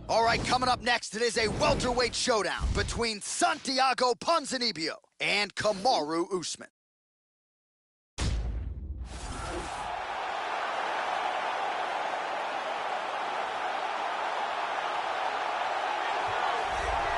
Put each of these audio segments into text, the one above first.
All right, coming up next, it is a welterweight showdown between Santiago Ponzinibbio and Kamaru Usman.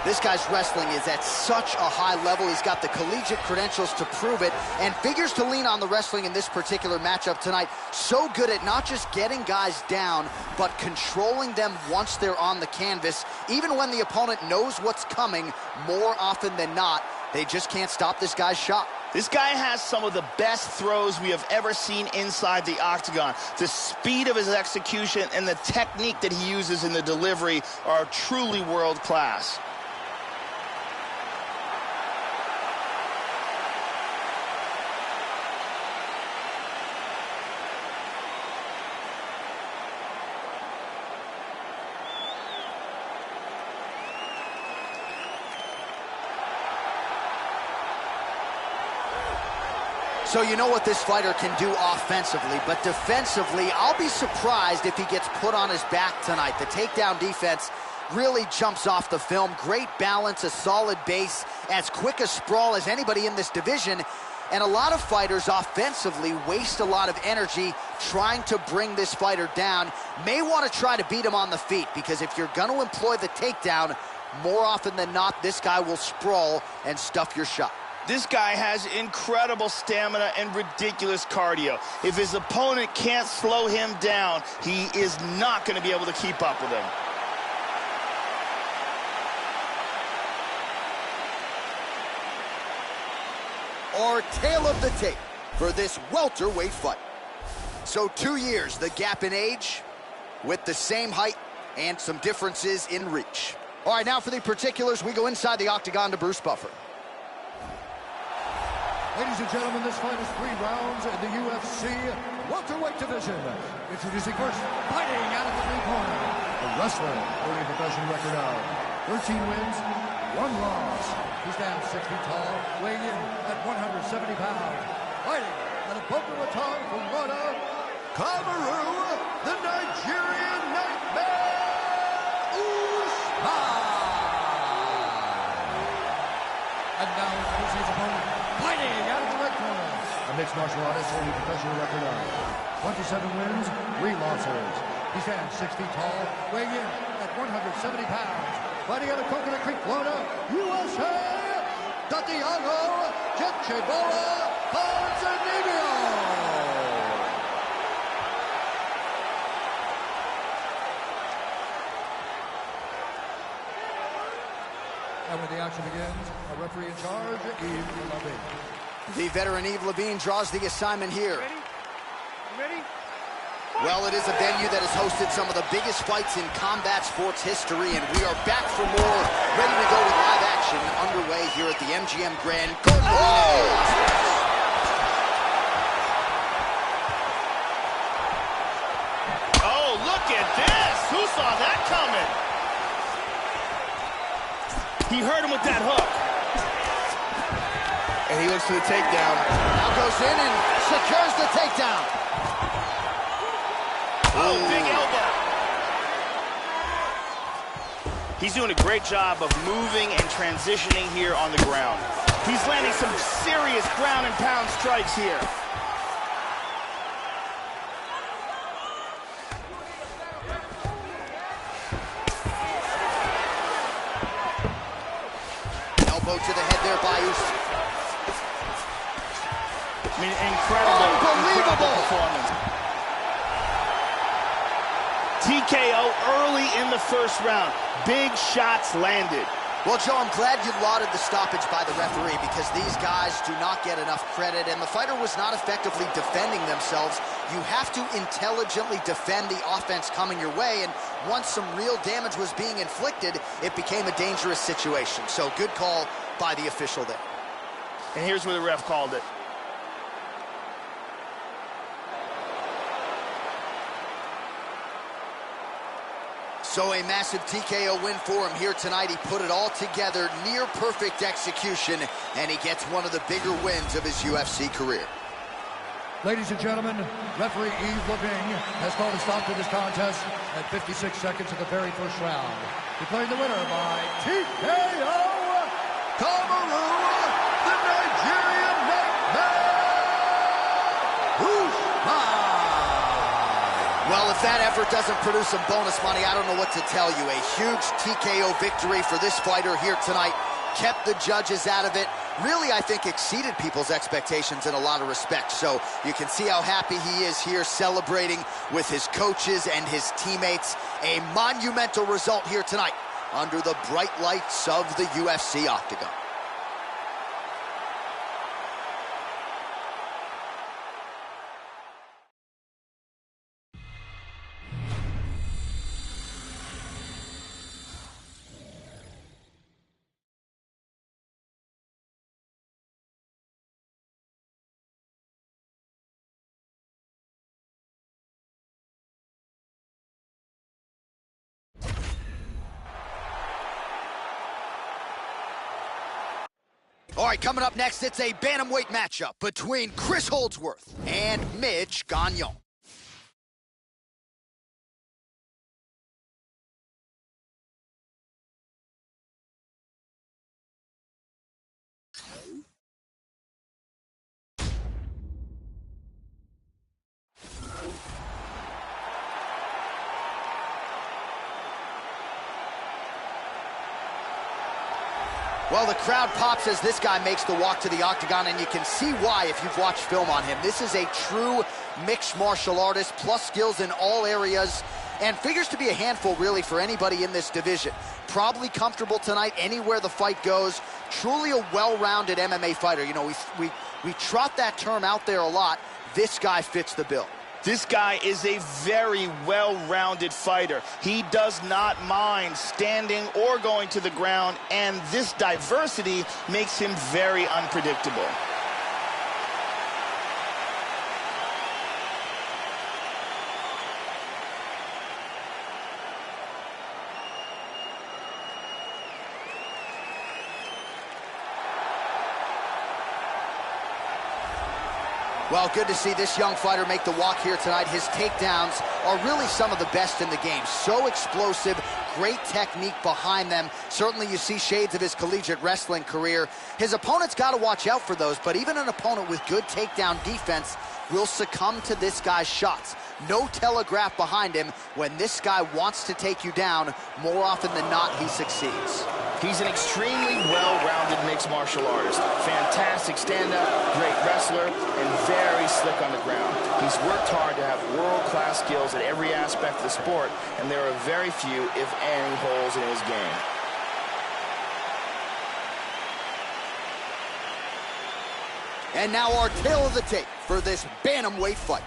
This guy's wrestling is at such a high level. He's got the collegiate credentials to prove it, and figures to lean on the wrestling in this particular matchup tonight. So good at not just getting guys down, but controlling them once they're on the canvas. Even when the opponent knows what's coming, more often than not, they just can't stop this guy's shot. This guy has some of the best throws we have ever seen inside the octagon. The speed of his execution and the technique that he uses in the delivery are truly world class. So you know what this fighter can do offensively, but defensively, I'll be surprised if he gets put on his back tonight. The takedown defense really jumps off the film. Great balance, a solid base, as quick a sprawl as anybody in this division. And a lot of fighters offensively waste a lot of energy trying to bring this fighter down. May want to try to beat him on the feet, because if you're going to employ the takedown, more often than not, this guy will sprawl and stuff your shot. This guy has incredible stamina and ridiculous cardio. If his opponent can't slow him down, he is not going to be able to keep up with him. Our tale of the tape for this welterweight fight. So 2 years, the gap in age, with the same height and some differences in reach. All right, now for the particulars, we go inside the octagon to Bruce Buffer. Ladies and gentlemen, this fight is 3 rounds in the UFC welterweight division. Introducing first, fighting out of the blue corner, the wrestler holding a professional record of 13 wins, 1 loss. He stands 6 feet tall, weighing in at 170 pounds. Fighting out of Boca Raton, Florida, Kamaru, the Nigerian Nightmare, Usman. And now introducing his opponent, fighting out of the red corner, a mixed martial artist holding a professional record of 27 wins, 3 losses. He stands 6 feet tall, weighing in at 170 pounds. Fighting out of Coconut Creek, Florida, USA, Santiago Ponzinibbio. And when the action begins, a referee in charge, Yves Levine. The veteran Yves Levine draws the assignment here. Ready? You ready? Well, it is a venue that has hosted some of the biggest fights in combat sports history, and we are back for more, ready to go with live action underway here at the MGM Grand Garden Arena. Oh, look at this! Who saw that coming? He hurt him with that hook. And he looks for the takedown. Now goes in and secures the takedown. Oh, big elbow. He's doing a great job of moving and transitioning here on the ground. He's landing some serious ground and pound strikes here. Elbow to the head there by Usman. I mean, incredible performance. TKO early in the first round. Big shots landed. Well, Joe, I'm glad you lauded the stoppage by the referee, because these guys do not get enough credit, and the fighter was not effectively defending themselves. You have to intelligently defend the offense coming your way, and once some real damage was being inflicted, it became a dangerous situation. So good call by the official there. And here's where the ref called it. So a massive TKO win for him here tonight. He put it all together, near perfect execution, and he gets one of the bigger wins of his UFC career. Ladies and gentlemen, referee Yves Leving has called a stop to this contest at 56 seconds of the very first round, declaring the winner by TKO, Kamaru, the Nigerian Nightmare, Usman. Well, if that effort doesn't produce some bonus money, I don't know what to tell you. A huge TKO victory for this fighter here tonight. Kept the judges out of it. Really, I think, exceeded people's expectations in a lot of respects. So you can see how happy he is here, celebrating with his coaches and his teammates. A monumental result here tonight under the bright lights of the UFC octagon. All right, coming up next, it's a bantamweight matchup between Chris Holdsworth and Mitch Gagnon. Well, the crowd pops as this guy makes the walk to the octagon, and you can see why if you've watched film on him. This is a true mixed martial artist, plus skills in all areas, and figures to be a handful, really, for anybody in this division. Probably comfortable tonight anywhere the fight goes. Truly a well-rounded MMA fighter. You know, we trot that term out there a lot. This guy fits the bill. This guy is a very well-rounded fighter. He does not mind standing or going to the ground, and this diversity makes him very unpredictable. Well, good to see this young fighter make the walk here tonight. His takedowns are really some of the best in the game. So explosive, great technique behind them. Certainly you see shades of his collegiate wrestling career. His opponent's got to watch out for those, but even an opponent with good takedown defense will succumb to this guy's shots. No telegraph behind him. When this guy wants to take you down, more often than not, he succeeds. He's an extremely well-rounded mixed martial artist. Fantastic stand-up, great wrestler, and very slick on the ground. He's worked hard to have world-class skills at every aspect of the sport, and there are very few, if any, holes in his game. And now our tale of the tape for this bantamweight fight.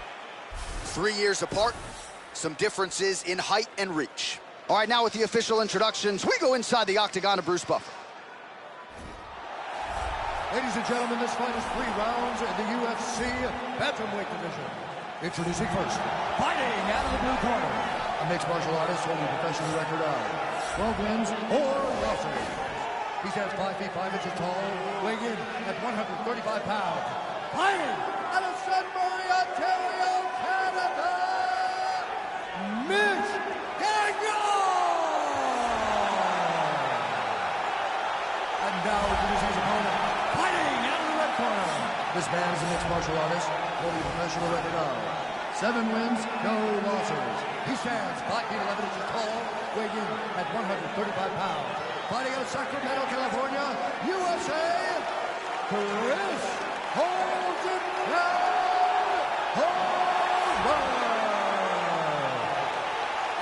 3 years apart, some differences in height and reach. All right, now with the official introductions, we go inside the octagon to Bruce Buffer. Ladies and gentlemen, this fight is 3 rounds in the UFC bantamweight division. Introducing first, fighting out of the blue corner, a mixed martial artist holding a professional record of 12 wins, 4 losses. He stands 5 feet 5 inches tall, weighing in at 135 pounds. Fighting out of St. Marie, Ontario, Canada, Mitch Gagnon! And now introducing his opponent, fighting out of the red corner. This man is a mixed martial artist, holding a professional record of 7 wins, no losses. He stands 5 feet 11 inches tall, weighing in at 135 pounds. Fighting out of Sacramento, California, USA, Chris Holdsworth.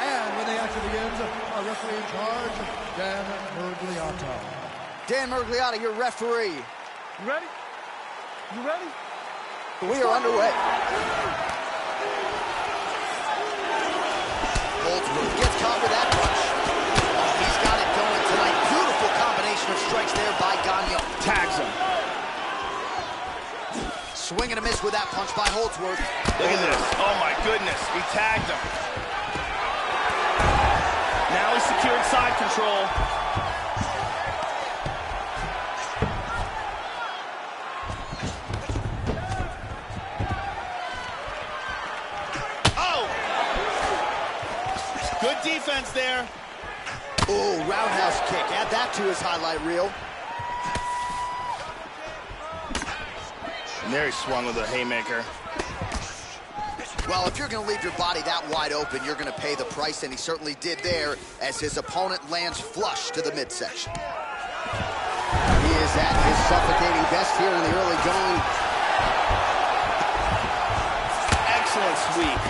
And when the action begins, our referee in charge, Dan Mergliata. Dan Mergliata, your referee. You ready? You ready? We are underway. Holdsworth gets caught with that punch. Oh, he's got it going tonight. Beautiful combination of strikes there by Gagnon. Tags him. Swing and a miss with that punch by Holdsworth. Look at this. Oh, my goodness. He tagged him. Now he secured side control. Good defense there. Ooh, roundhouse kick. Add that to his highlight reel. And there he swung with a haymaker. Well, if you're going to leave your body that wide open, you're going to pay the price, and he certainly did there as his opponent lands flush to the midsection. He is at his suffocating best here in the early going. Excellent sweep.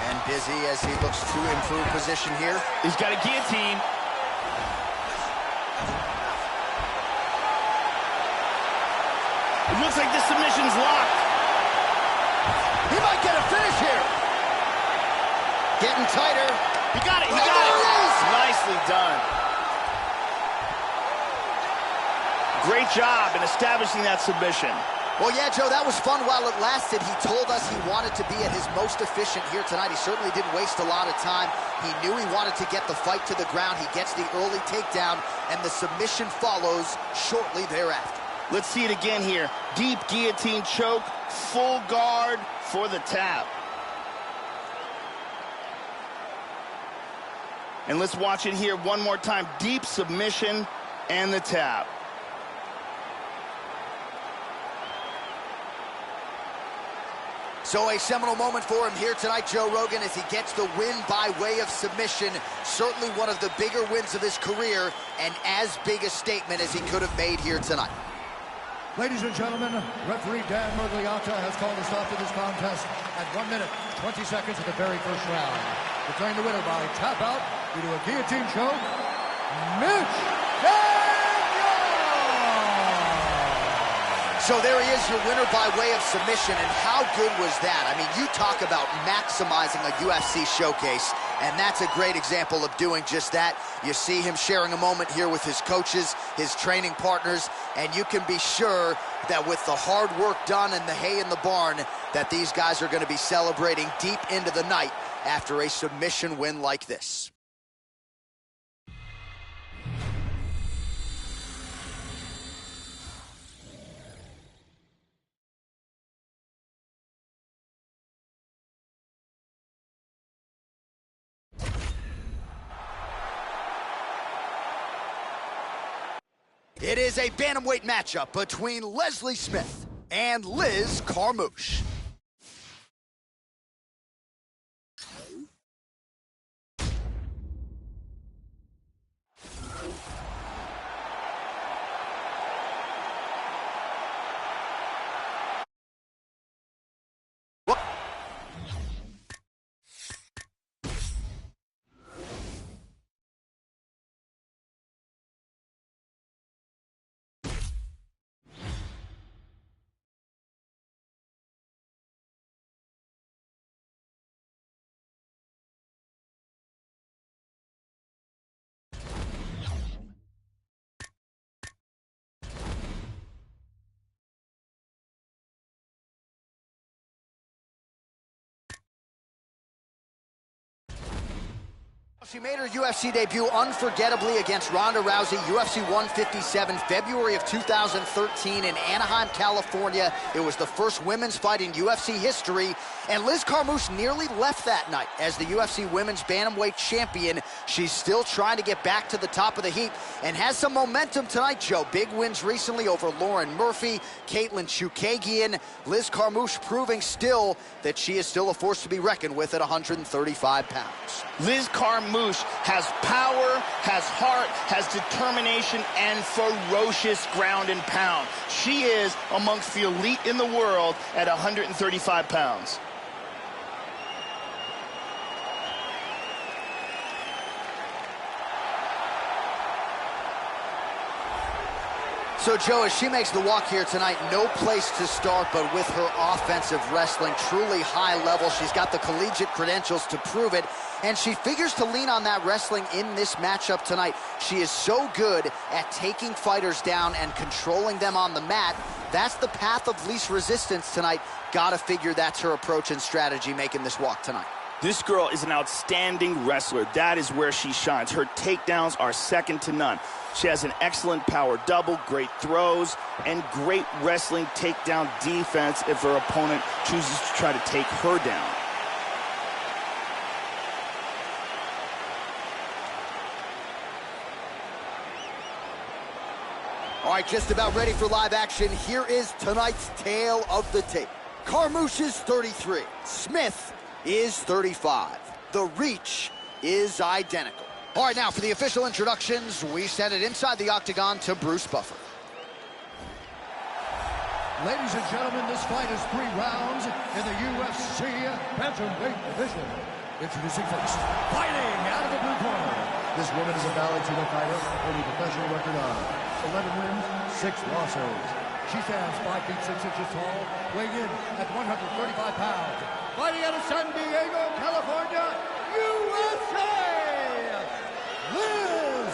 And busy as he looks to improve position here. He's got a guillotine. It looks like the submission's locked. He might get a finish here. Getting tighter. He got it, he got it. Nicely done. Great job in establishing that submission. Well, yeah, Joe, that was fun while it lasted. He told us he wanted to be at his most efficient here tonight. He certainly didn't waste a lot of time. He knew he wanted to get the fight to the ground. He gets the early takedown, and the submission follows shortly thereafter. Let's see it again here. Deep guillotine choke, full guard for the tap. And let's watch it here one more time. Deep submission and the tap. So a seminal moment for him here tonight, Joe Rogan, as he gets the win by way of submission. Certainly one of the bigger wins of his career, and as big a statement as he could have made here tonight. Ladies and gentlemen, referee Dan Murgliata has called a stop to this contest at 1 minute, 20 seconds of the very first round. Declaring the winner by tap out due to a guillotine choke, Mitch Daniel! So there he is, your winner by way of submission, and how good was that? I mean, you talk about maximizing a UFC showcase, and that's a great example of doing just that. You see him sharing a moment here with his coaches, his training partners, and you can be sure that with the hard work done and the hay in the barn, that these guys are going to be celebrating deep into the night after a submission win like this. It is a bantamweight matchup between Leslie Smith and Liz Carmouche. She made her UFC debut unforgettably against Ronda Rousey, UFC 157, February of 2013 in Anaheim, California. It was the first women's fight in UFC history, and Liz Carmouche nearly left that night as the UFC Women's Bantamweight Champion. She's still trying to get back to the top of the heap and has some momentum tonight, Joe. Big wins recently over Lauren Murphy, Caitlin Chookagian. Liz Carmouche proving still that she is still a force to be reckoned with at 135 pounds. Liz Carmouche has power, has heart, has determination, and ferocious ground and pound. She is amongst the elite in the world at 135 pounds. So, Joe, as she makes the walk here tonight, no place to start, but with her offensive wrestling, truly high level. She's got the collegiate credentials to prove it, and she figures to lean on that wrestling in this matchup tonight. She is so good at taking fighters down and controlling them on the mat. That's the path of least resistance tonight. Gotta figure that's her approach and strategy making this walk tonight. This girl is an outstanding wrestler. That is where she shines. Her takedowns are second to none. She has an excellent power double, great throws, and great wrestling takedown defense if her opponent chooses to try to take her down. All right, just about ready for live action. Here is tonight's tale of the tape. Carmouche is 33. Smith is 35. The reach is identical. All right, now for the official introductions, we send it inside the octagon to Bruce Buffer. Ladies and gentlemen, this fight is 3 rounds in the UFC bantamweight division. Introducing first, fighting out of the blue corner. This woman is a Valentina fighter holding a professional record of 11 wins, 6 losses. She stands 5 feet 6 inches tall, weighing in at 135 pounds. Fighting out of San Diego, California, USA, Liz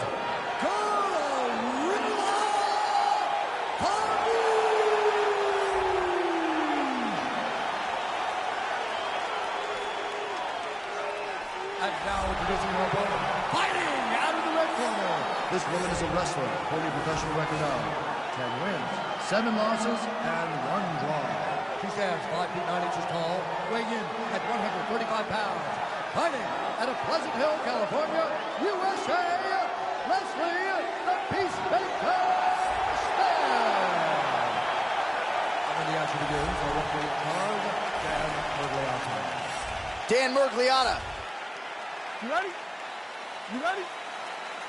And now introducing her opponent, fighting out of the red corner. This woman is a wrestler, holding a professional record of 10 wins, 7 losses, and 1 draw. She stands 5 feet 9 inches tall, weighing in at 135 pounds. Fighting out of Pleasant Hill, California, USA, Leslie the Peacemaker Smith. And when the action begins, our referee card, Dan Murgliata. Dan Murgliata. You ready? You ready?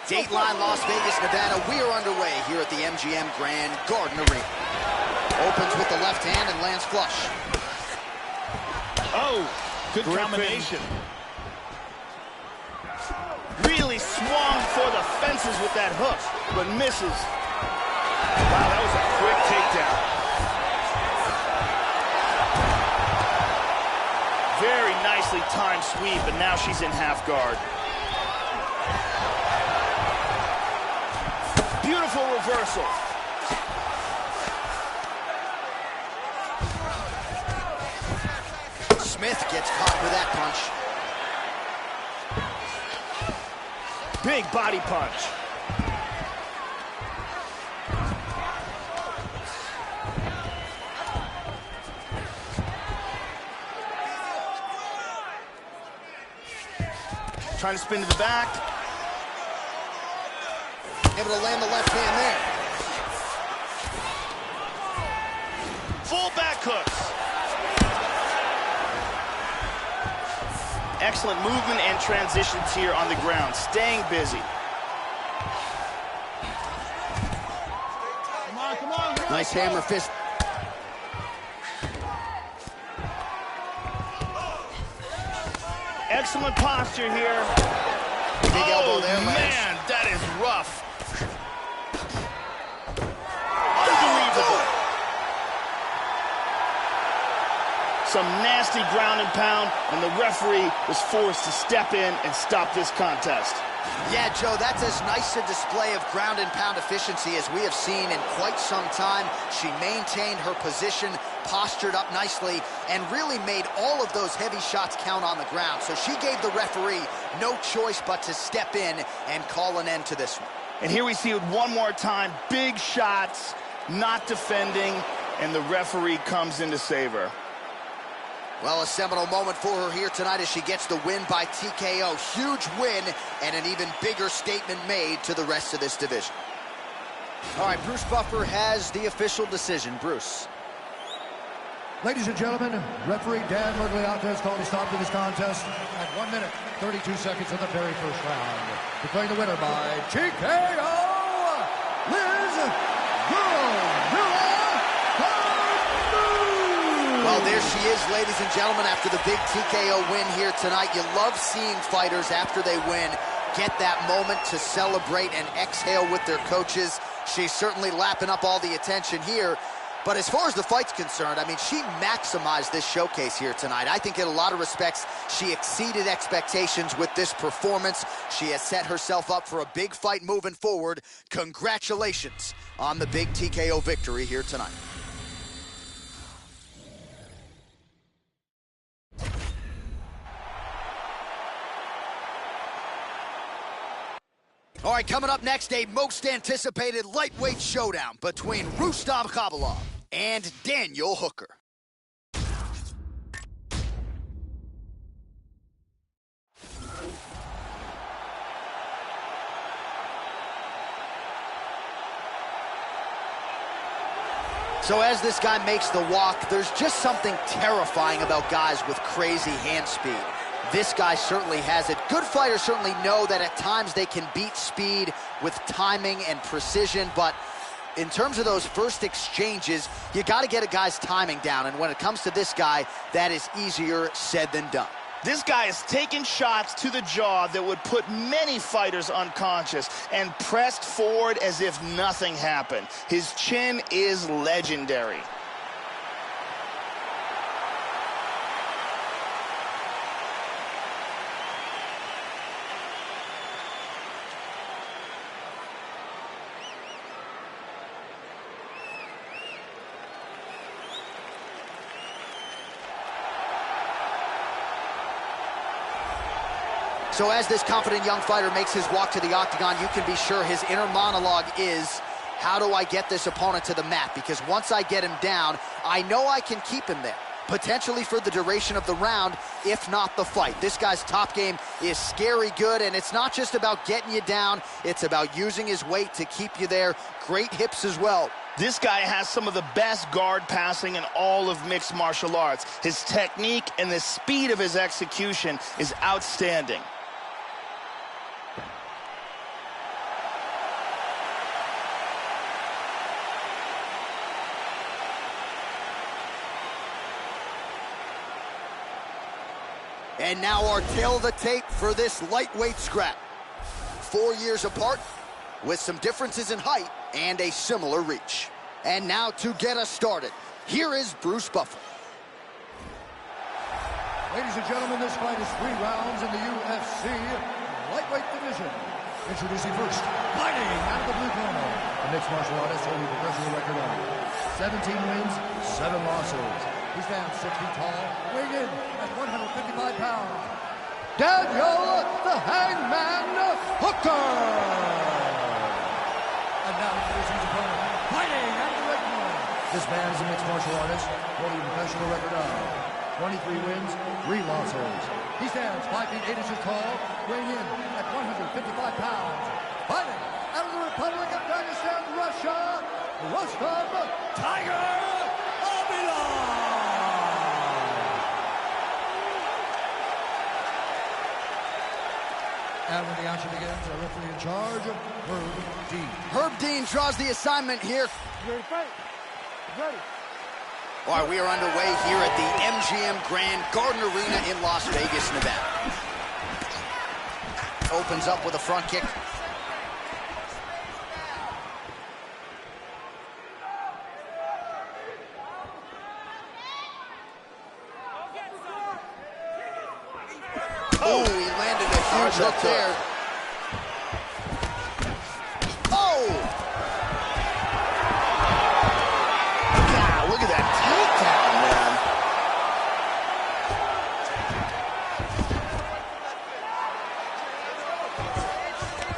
Dateline, Las Vegas, Nevada. We are underway here at the MGM Grand Garden Arena. Opens with the left hand and lands flush. Oh, good combination. Really swung for the fences with that hook, but misses. Wow, that was a quick takedown. Very nicely timed sweep, but now she's in half guard. Beautiful reversal. Smith gets caught with that punch. Big body punch. Trying to spin to the back. Able to land the left hand there. Full back hooks. Excellent movement and transitions here on the ground. Staying busy. Come on, come on. Nice hammer fist. Excellent posture here. Big elbow there, man, that is rough. Unbelievable. Some nasty ground and pound, and the referee was forced to step in and stop this contest. Yeah, Joe, that's as nice a display of ground and pound efficiency as we have seen in quite some time. She maintained her position, postured up nicely, and really made all of those heavy shots count on the ground. So she gave the referee no choice but to step in and call an end to this one. And here we see it one more time. Big shots, not defending, and the referee comes in to save her. Well, a seminal moment for her here tonight as she gets the win by TKO. Huge win and an even bigger statement made to the rest of this division. All right, Bruce Buffer has the official decision. Bruce. Ladies and gentlemen, referee Dan Murgliata has called a stop to this contest at 1 minute, 32 seconds of the very first round. Declaring the winner by TKO, Liz Well, there she is, ladies and gentlemen, after the big TKO win here tonight. You love seeing fighters after they win get that moment to celebrate and exhale with their coaches. She's certainly lapping up all the attention here. But as far as the fight's concerned, I mean, she maximized this showcase here tonight. I think in a lot of respects, she exceeded expectations with this performance. She has set herself up for a big fight moving forward. Congratulations on the big TKO victory here tonight. All right, coming up next, a most anticipated lightweight showdown between Rustam Khabilov and Daniel Hooker. So as this guy makes the walk, there's just something terrifying about guys with crazy hand speed. This guy certainly has it. Good fighters certainly know that at times they can beat speed with timing and precision, but in terms of those first exchanges, you got to get a guy's timing down, and when it comes to this guy, that is easier said than done. This guy is taking shots to the jaw that would put many fighters unconscious and pressed forward as if nothing happened. His chin is legendary. So as this confident young fighter makes his walk to the octagon, you can be sure his inner monologue is, how do I get this opponent to the mat? Because once I get him down, I know I can keep him there, potentially for the duration of the round, if not the fight. This guy's top game is scary good, and it's not just about getting you down, it's about using his weight to keep you there. Great hips as well. This guy has some of the best guard passing in all of mixed martial arts. His technique and the speed of his execution is outstanding. And now our tail of the tape for this lightweight scrap. 4 years apart, with some differences in height and a similar reach. And now to get us started, here is Bruce Buffer. Ladies and gentlemen, this fight is 3 rounds in the UFC lightweight division. Introducing first, fighting out of the blue corner, the mixed martial artist holding a professional record of 17 wins, 7 losses. He stands 6 feet tall, weighing in at 155 pounds. Daniel the Hangman Hooker! And now introducing his opponent, fighting out of the red corner. This man is a mixed martial artist holding a professional record of 23 wins, 3 losses. He stands 5 feet 8 inches tall, weighing in at 155 pounds. Fighting out of the Republic of Dagestan, Russia, Rostam Tiger Abila! And when the action begins, our referee in charge, Herb Dean. Herb Dean draws the assignment here. You ready to fight? Ready. All right, we are underway here at the MGM Grand Garden Arena in Las Vegas, Nevada. Opens up with a front kick. Oh, he landed a huge hook there. Oh! God, look at that takedown, man.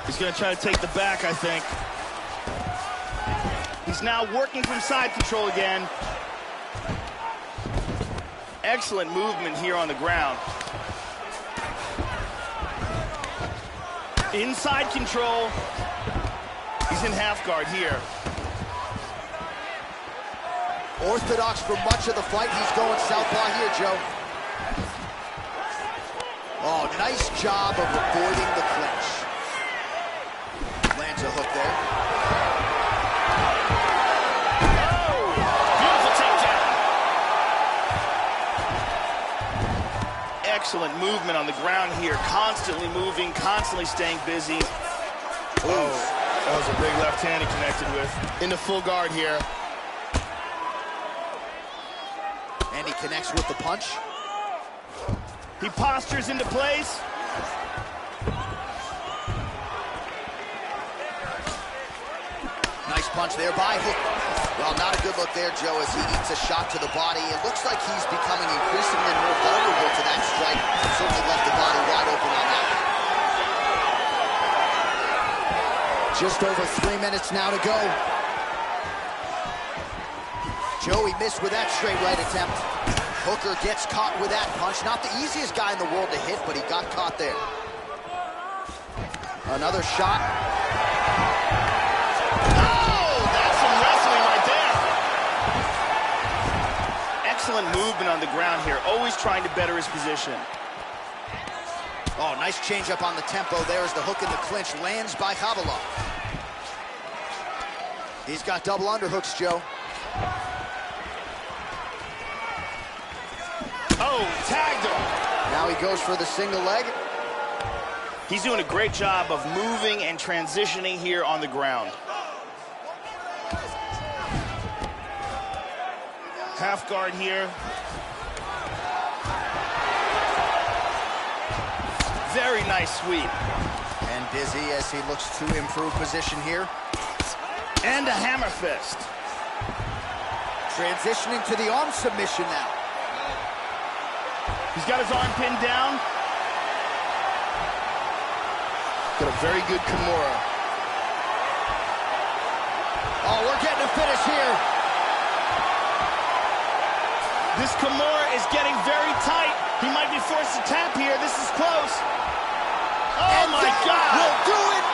He's going to try to take the back, I think. He's now working from side control again. Excellent movement here on the ground. Inside control. He's in half guard here. Orthodox for much of the fight. He's going southpaw here, Joe. Oh, nice job of avoiding the clinch. Lands a hook there. Oh, beautiful takedown. Excellent movement on the ground here. Constantly moving, constantly staying busy. Oh, that was a big left hand he connected with. Into full guard here. And he connects with the punch. He postures into place. Nice punch there by Hook. Well, not a good look there, Joe, as he eats a shot to the body. It looks like he's becoming increasingly more vulnerable to that strike. Certainly left the body wide open on that one. Just over 3 minutes now to go. Joey missed with that straight right attempt. Hooker gets caught with that punch. Not the easiest guy in the world to hit, but he got caught there. Another shot. Oh, that's some wrestling right there. excellent movement on the ground here, always trying to better his position. Oh, nice change up on the tempo there as the hook in the clinch lands by Khabilov. He's got double underhooks, Joe. Oh, tagged him. Now he goes for the single leg. He's doing a great job of moving and transitioning here on the ground. Half guard here. Very nice sweep. And dizzy as he looks to improve position here. And a hammer fist. Transitioning to the arm submission now. He's got his arm pinned down. Got a very good Kimura. Oh, we're getting a finish here. This Kimura is getting very tight. He might be forced to tap here. This is close. Oh, my God. Will do it.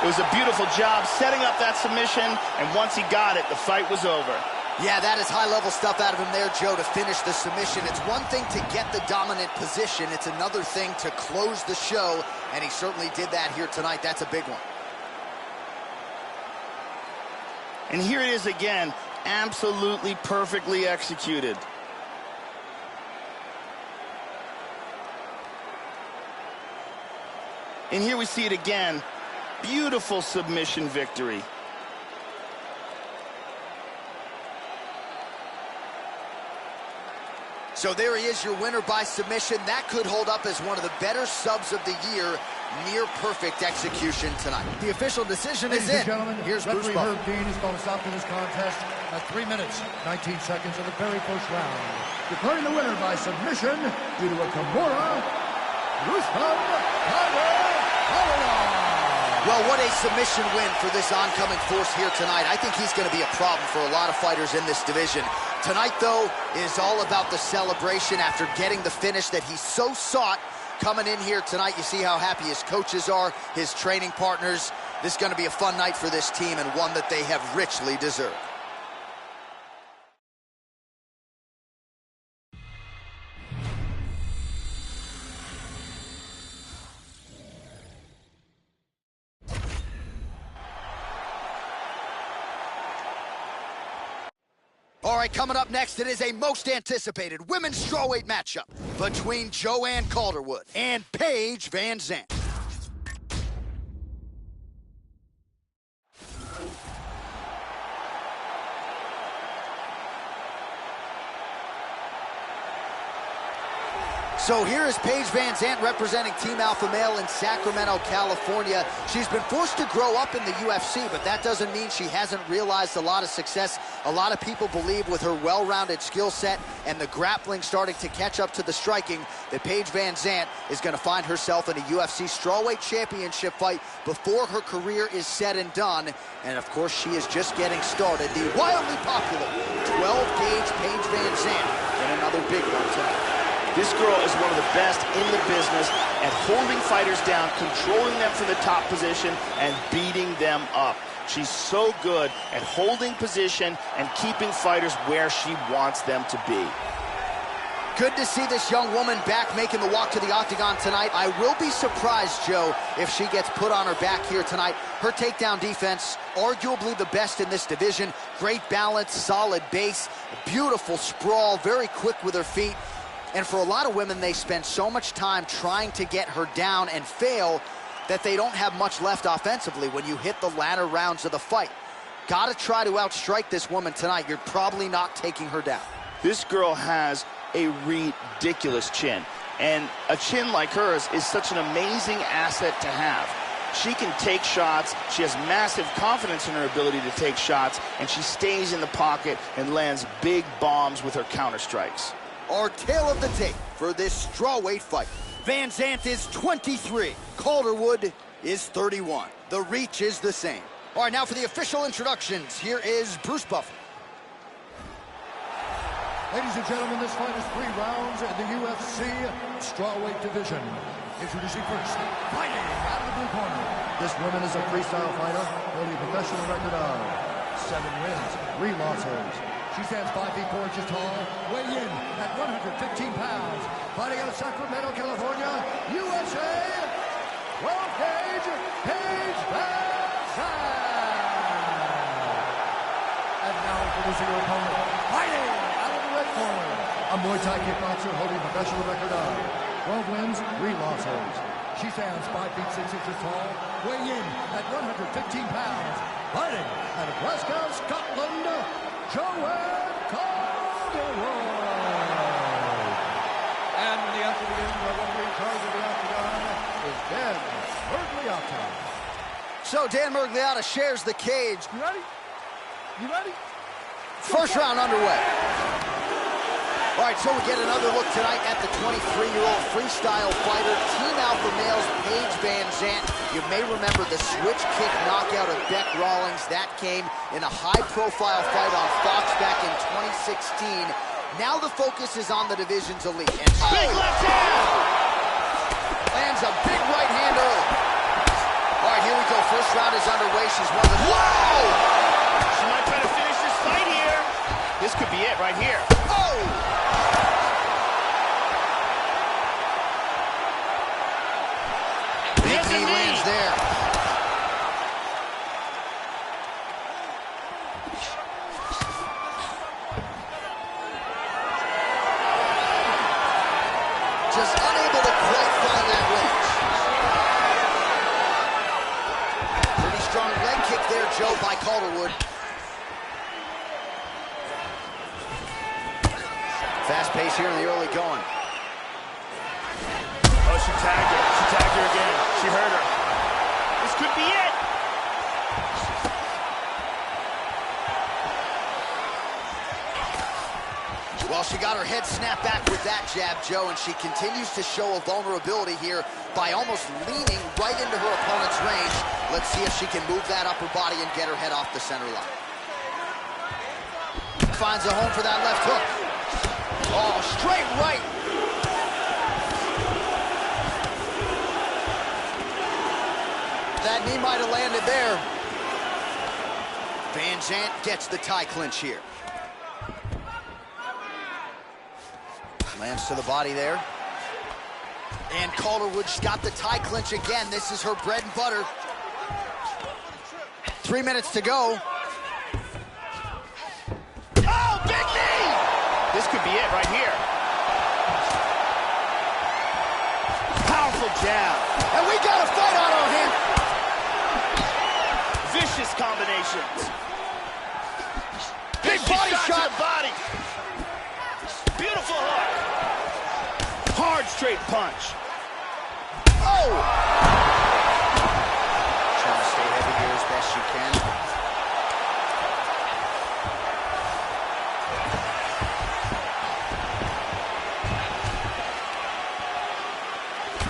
It was a beautiful job setting up that submission, and once he got it, the fight was over. Yeah, that is high-level stuff out of him there, Joe, to finish the submission. It's one thing to get the dominant position. It's another thing to close the show, and he certainly did that here tonight. That's a big one. And here it is again, absolutely perfectly executed. And here we see it again. Beautiful submission victory. So there he is, your winner by submission. That could hold up as one of the better subs of the year. Near perfect execution tonight. The official decision is in. Here's Bruce Referee Buffer. Herb Dean has called a stop to this contest at 3 minutes, 19 seconds of the very first round. Declaring the winner by submission due to a Kimura, Rustam Khabilov. Well, what a submission win for this oncoming force here tonight. I think he's going to be a problem for a lot of fighters in this division. Tonight, though, is all about the celebration after getting the finish that he so sought. Coming in here tonight, you see how happy his coaches are, his training partners. This is going to be a fun night for this team and one that they have richly deserved. All right, coming up next, it is a most anticipated women's strawweight matchup between Joanne Calderwood and Paige Van Zandt. So here is Paige Van Zandt representing Team Alpha Male in Sacramento, California. She's been forced to grow up in the UFC, but that doesn't mean she hasn't realized a lot of success. A lot of people believe with her well-rounded skill set and the grappling starting to catch up to the striking that Paige Van Zandt is going to find herself in a UFC strawweight championship fight before her career is said and done. And of course, she is just getting started. The wildly popular 12-gauge Paige Van Zandt in another big one tonight. This girl is one of the best in the business at holding fighters down, controlling them from the top position, and beating them up. She's so good at holding position and keeping fighters where she wants them to be. Good to see this young woman back making the walk to the octagon tonight. I will be surprised, Joe, if she gets put on her back here tonight. Her takedown defense, arguably the best in this division. Great balance, solid base, beautiful sprawl, very quick with her feet. And for a lot of women, they spend so much time trying to get her down and fail that they don't have much left offensively when you hit the latter rounds of the fight. Got to try to outstrike this woman tonight. You're probably not taking her down. This girl has a ridiculous chin. And a chin like hers is such an amazing asset to have. She can take shots. She has massive confidence in her ability to take shots. And she stays in the pocket and lands big bombs with her counter strikes. Our tale of the tape for this strawweight fight. Van Zandt is 23. Calderwood is 31. The reach is the same. All right, now for the official introductions. Here is Bruce Buffer. Ladies and gentlemen, this fight is 3 rounds in the UFC strawweight division. Introducing first, fighting out of the blue corner. This woman is a freestyle fighter holding a professional record of 7 wins, 3 losses. She stands 5 feet 4 inches tall, weighing in at 115 pounds. Fighting out of Sacramento, California, USA, 12-gauge Paige VanZant. And now introducing her opponent, fighting out of the red corner, a Muay Thai kickboxer holding a professional record of 12 wins, 3 losses. She stands 5 feet 6 inches tall, weighing in at 115 pounds. Fighting out of Glasgow, Scotland, Joanne Calderon. And when the after begins, the referee in charge of the octagon is Dan Miragliotta. So Dan Miragliotta shares the cage. You ready? You ready? First round underway. All right, so we get another look tonight at the 23-year-old freestyle fighter, Team Alpha Male's Paige VanZant. You may remember the switch kick knockout of Beck Rawlings. That came in a high-profile fight on Fox back in 2016. Now the focus is on the division's elite. And Big left hand! Lands a big right hand early. All right, here we go. First round is underway. She's one of the... Whoa! She might try to finish this fight here. This could be it right here. Oh! Big knee lands there. Just unable to quite find that range. Pretty strong leg kick there, Joe, by Calderwood. Fast pace here in the early going. Oh, she tagged her. She tagged her again. She hurt her. This could be it. Well, she got her head snapped back with that jab, Joe, and she continues to show a vulnerability here by almost leaning right into her opponent's range. Let's see if she can move that upper body and get her head off the center line. Finds a home for that left hook. Oh, straight right. That knee might have landed there. VanZant gets the tie clinch here. Lands to the body there. And Calderwood's got the tie clinch again. This is her bread and butter. 3 minutes to go. Oh, big knee! This could be it right here. Powerful jab. And we got a fight on our hands. Vicious combinations. Big body shot. To the body. Beautiful hook. Hard straight punch. Oh! Trying to stay heavy here as best she can.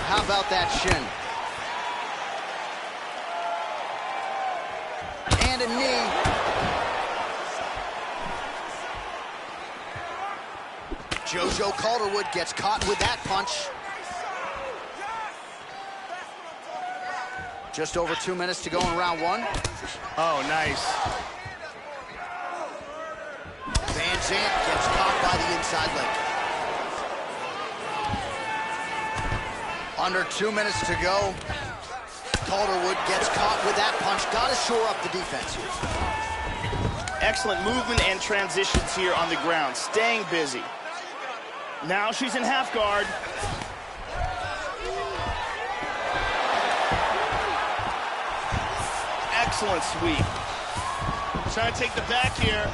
How about that shin? And a knee. JoJo Calderwood gets caught with that punch. Just over 2 minutes to go in round one. Oh, nice. VanZant gets caught by the inside leg. Under 2 minutes to go. Calderwood gets caught with that punch. Got to shore up the defense here. Excellent movement and transitions here on the ground. Staying busy. Now she's in half guard. Excellent sweep. Trying to take the back here.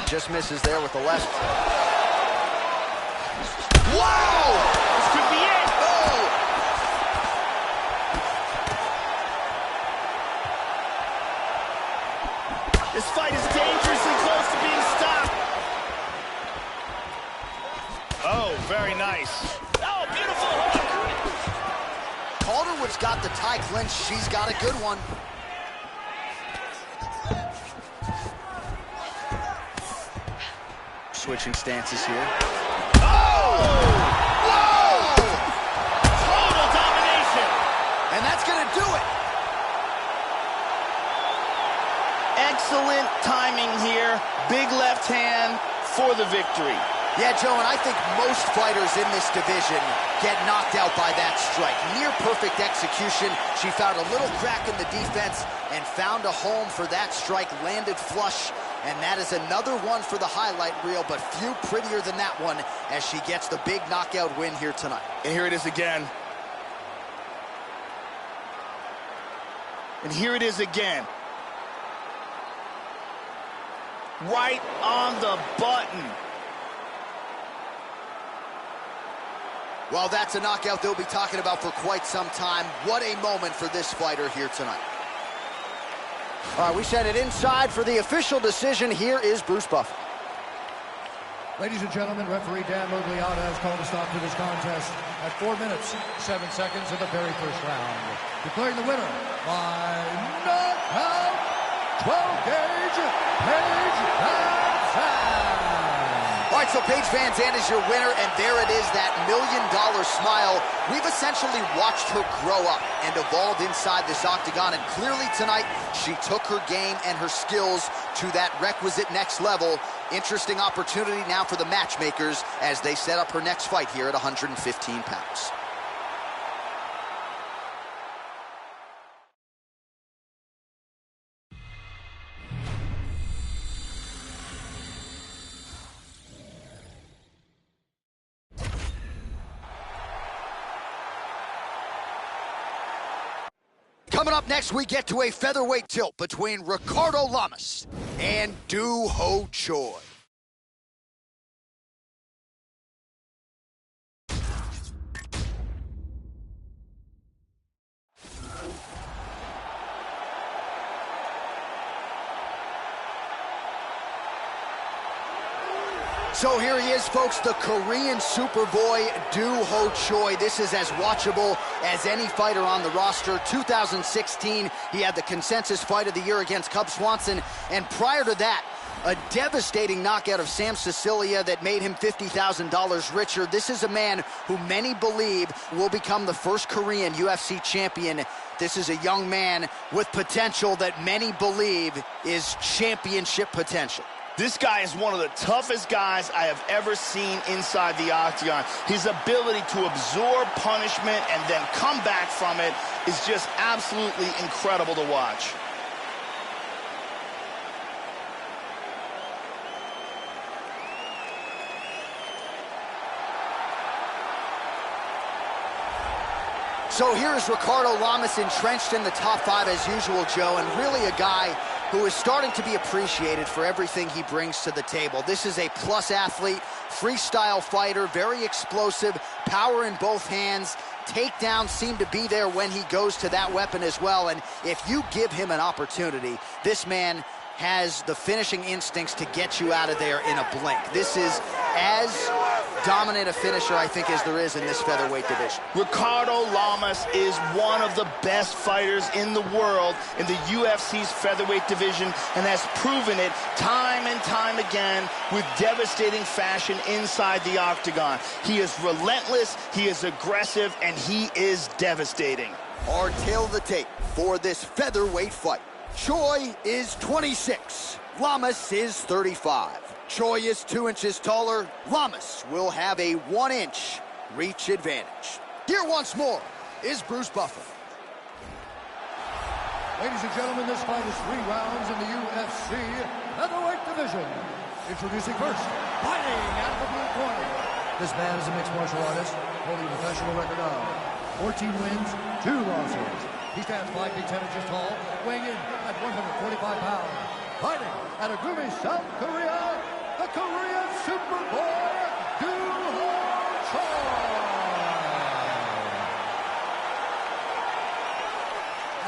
Just misses there with the left. Wow! This could be it. Oh! This fight is dangerously close to being stopped. Oh, very nice. Oh, beautiful hook. Calderwood's got the tie clinch. She's got a good one. Switching stances here. Oh! Whoa! Total domination. And that's going to do it. Excellent timing here. Big left hand for the victory. Yeah, Joe, and I think most fighters in this division get knocked out by that strike. Near perfect execution. She found a little crack in the defense and found a home for that strike, landed flush, and that is another one for the highlight reel, but few prettier than that one as she gets the big knockout win here tonight. And here it is again. And here it is again. Right on the button. Well, that's a knockout they'll be talking about for quite some time. What a moment for this fighter here tonight. All right, we send it inside for the official decision. Here is Bruce Buffer. Ladies and gentlemen, referee Dan Mugliata has called a stop to this contest at 4 minutes, 7 seconds of the very first round. Declaring the winner by knockout, 12-gauge, Paige Van Zandt. All right, so Paige Van Zandt is your winner, and there it is, that $1 million smile. We've essentially watched her grow up and evolve inside this octagon, and clearly tonight, she took her game and her skills to that requisite next level. Interesting opportunity now for the matchmakers as they set up her next fight here at 115 pounds. Coming up next, we get to a featherweight tilt between Ricardo Lamas and Do Ho Choi. So here he is, folks, the Korean Superboy, Do Ho Choi. This is as watchable as any fighter on the roster. 2016, he had the consensus fight of the year against Cub Swanson. And prior to that, a devastating knockout of Sam Sicilia that made him $50,000 richer. This is a man who many believe will become the first Korean UFC champion. This is a young man with potential that many believe is championship potential. This guy is one of the toughest guys I have ever seen inside the octagon. His ability to absorb punishment and then come back from it is just absolutely incredible to watch. So here's Ricardo Lamas entrenched in the top 5 as usual, Joe, and really a guy who is starting to be appreciated for everything he brings to the table. This is a plus athlete, freestyle fighter, very explosive, power in both hands. Takedowns seem to be there when he goes to that weapon as well, and if you give him an opportunity, this man has the finishing instincts to get you out of there in a blink. This is as dominant a finisher, I think, as there is in this featherweight division. Ricardo Lamas is one of the best fighters in the world in the UFC's featherweight division and has proven it time and time again with devastating fashion inside the octagon. He is relentless, he is aggressive, and he is devastating. Our tail of the tape for this featherweight fight. Choi is 26, Lamas is 35. Choi is 2 inches taller. Lamas will have a 1-inch reach advantage. Here once more is Bruce Buffer. Ladies and gentlemen, this fight is 3 rounds in the UFC featherweight division. Introducing first, fighting out of the blue corner. This man is a mixed martial artist, holding a professional record of 14 wins, 2 losses. He stands 5 feet 10 inches tall, weighing in at 145 pounds. Fighting out of Gumi, South Korea, the Korean Superboy, Do Ho Choi.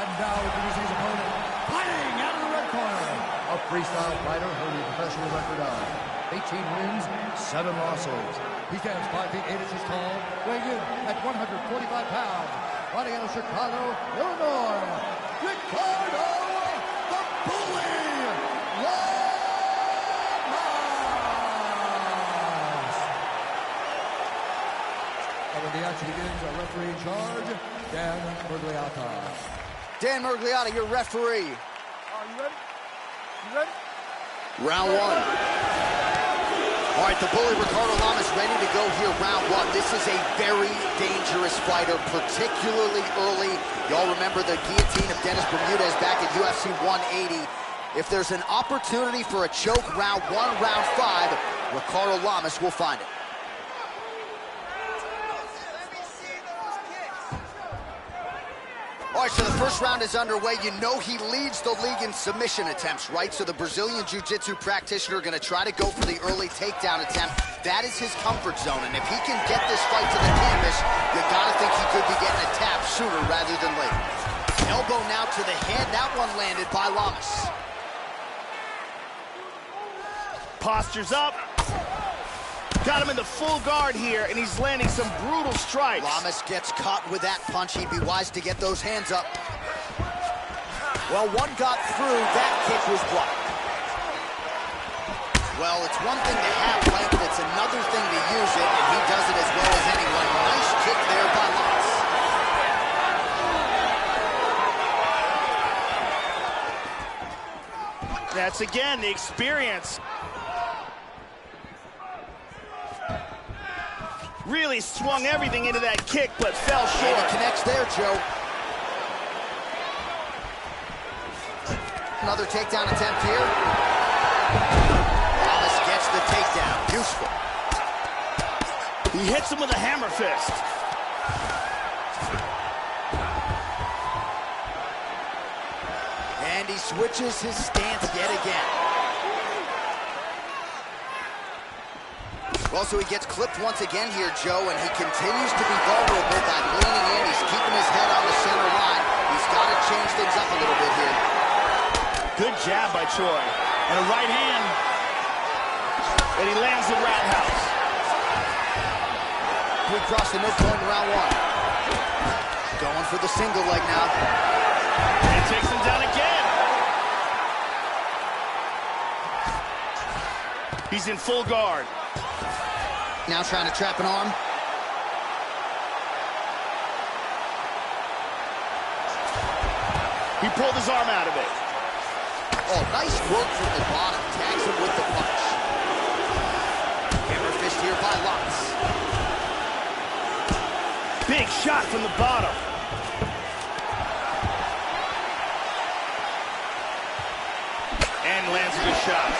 And now introducing his opponent, fighting out of the red corner, a freestyle fighter holding a professional record of 18 wins, 7 losses. He stands 5 feet 8 inches tall, weighing in at 145 pounds. Fighting out of Chicago, Illinois, Ricardo the Bully Lamas. And when the action begins, our referee in charge, Dan Mugliata. Dan Mugliata, your referee. Are you ready? You ready? Round one. All right, the bully Ricardo Lamas ready to go here, round one. This is a very dangerous fighter, particularly early. Y'all remember the guillotine of Dennis Bermudez back at UFC 180. If there's an opportunity for a choke round one, round five, Ricardo Lamas will find it. All right, so the first round is underway. You know he leads the league in submission attempts, right? So the Brazilian Jiu-Jitsu practitioner going to try to go for the early takedown attempt. That is his comfort zone, and if he can get this fight to the canvas, you got to think he could be getting a tap sooner rather than later. Elbow now to the head. That one landed by Lamas. Postures up. Got him in the full guard here, and he's landing some brutal strikes. Lamas gets caught with that punch. He'd be wise to get those hands up. Well, one got through. That kick was blocked. Well, it's one thing to have length. It's another thing to use it, and he does it as well as anyone. Nice kick there by Lamas. That's, again, the experience. Really swung everything into that kick, but fell short. And he connects there, Joe. Another takedown attempt here. Lamas gets the takedown. Useful. He hits him with a hammer fist. And he switches his stance yet again. Well, so he gets clipped once again here, Joe, and he continues to be vulnerable by leaning in. He's keeping his head on the center line. He's got to change things up a little bit here. Good jab by Choi. And a right hand. And he lands the roundhouse. We cross the midpoint in round one. Going for the single leg now. And takes him down again. He's in full guard. Now trying to trap an arm. He pulled his arm out of it. Oh, nice work from the bottom. Tags him with the punch. Hammer fist here by Lamas. Big shot from the bottom. And lands a good shot.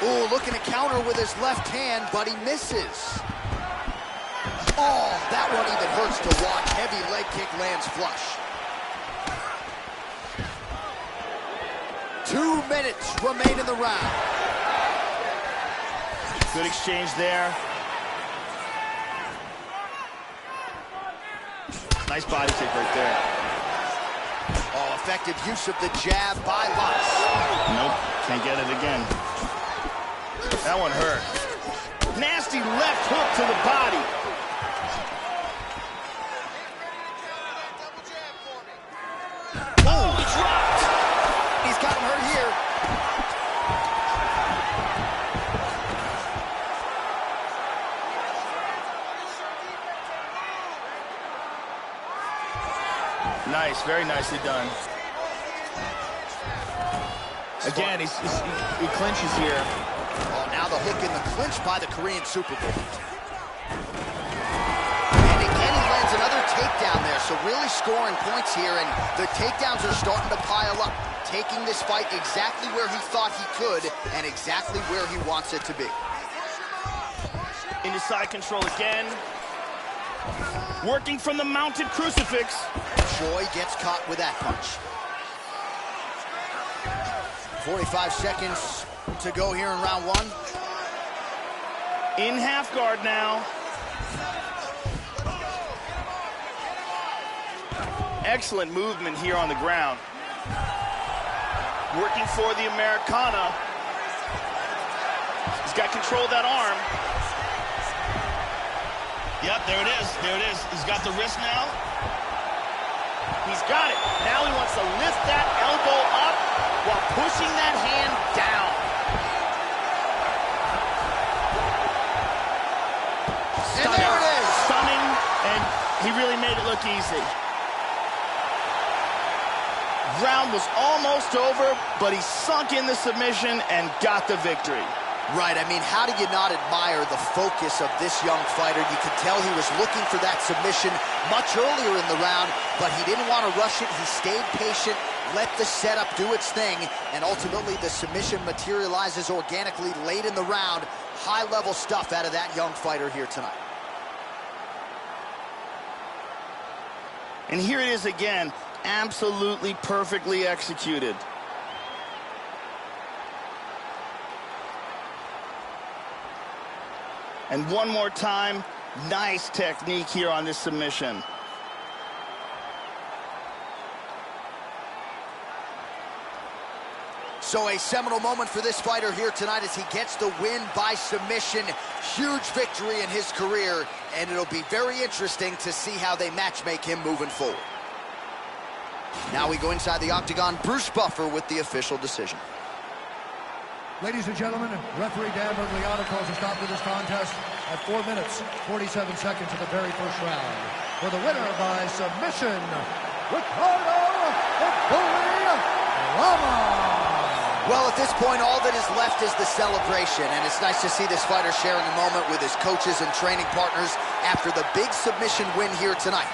Ooh, looking to counter with his left hand, but he misses. Oh, that one even hurts to watch. Heavy leg kick lands flush. 2 minutes remain in the round. Good exchange there. Nice body kick right there. Oh, effective use of the jab by Lamas. Nope, can't get it again. That one hurt. Nasty left hook to the body. Oh, he dropped. He's gotten hurt here. Nice, very nicely done. Again, he clinches here. Oh, now the hook in the clinch by the Korean Super Bowl. And again, he lands another takedown there, so really scoring points here, and the takedowns are starting to pile up, taking this fight exactly where he thought he could and exactly where he wants it to be. Into side control again. Working from the mounted crucifix. Choi gets caught with that punch. 45 seconds to go here in round one. In half guard now. Excellent movement here on the ground. Working for the Americana. He's got control of that arm. Yep, there it is. There it is. He's got the wrist now. He's got it. Now he wants to lift that elbow up while pushing that hand down. And there it is. Stunning, and he really made it look easy. Round was almost over, but he sunk in the submission and got the victory. Right, I mean, how do you not admire the focus of this young fighter? You could tell he was looking for that submission much earlier in the round, but he didn't want to rush it. He stayed patient, let the setup do its thing, and ultimately the submission materializes organically late in the round. High-level stuff out of that young fighter here tonight. And here it is again, absolutely perfectly executed. And one more time, nice technique here on this submission. So a seminal moment for this fighter here tonight as he gets the win by submission. Huge victory in his career, and it'll be very interesting to see how they matchmake him moving forward. Now we go inside the octagon. Bruce Buffer with the official decision. Ladies and gentlemen, referee Dan Bergliano calls a stop to this contest at 4 minutes, 47 seconds of the very first round. For the winner by submission, Ricardo the Bully Lama. Well, at this point, all that is left is the celebration, and it's nice to see this fighter sharing a moment with his coaches and training partners after the big submission win here tonight.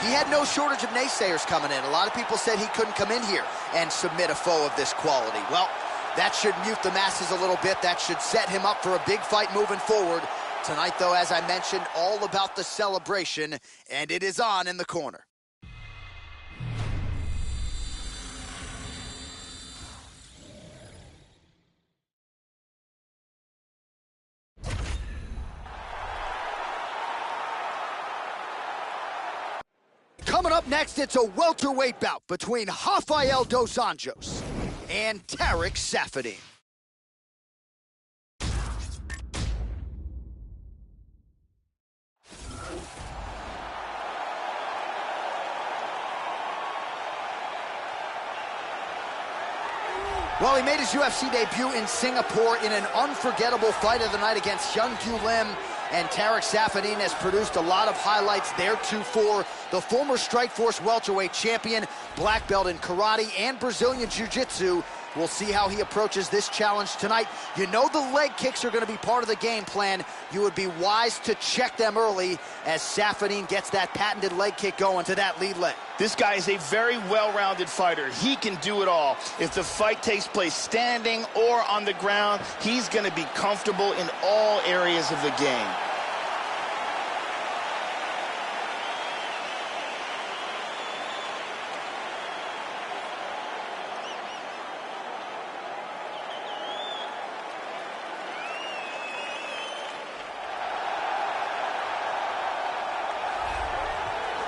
He had no shortage of naysayers coming in. A lot of people said he couldn't come in here and submit a foe of this quality. Well, that should mute the masses a little bit. That should set him up for a big fight moving forward. Tonight, though, as I mentioned, all about the celebration, and it is on in the corner. Coming up next, it's a welterweight bout between Rafael dos Anjos and Tarek Saffiedine. Well, he made his UFC debut in Singapore in an unforgettable fight of the night against Hyun-Kyu Lim, and Tarek Saffiedine has produced a lot of highlights theretofore. The former Strikeforce welterweight champion, black belt in karate and Brazilian jiu-jitsu. We'll see how he approaches this challenge tonight. You know the leg kicks are going to be part of the game plan. You would be wise to check them early as Saffiedine gets that patented leg kick going to that lead leg. This guy is a very well-rounded fighter. He can do it all. If the fight takes place standing or on the ground, he's going to be comfortable in all areas of the game.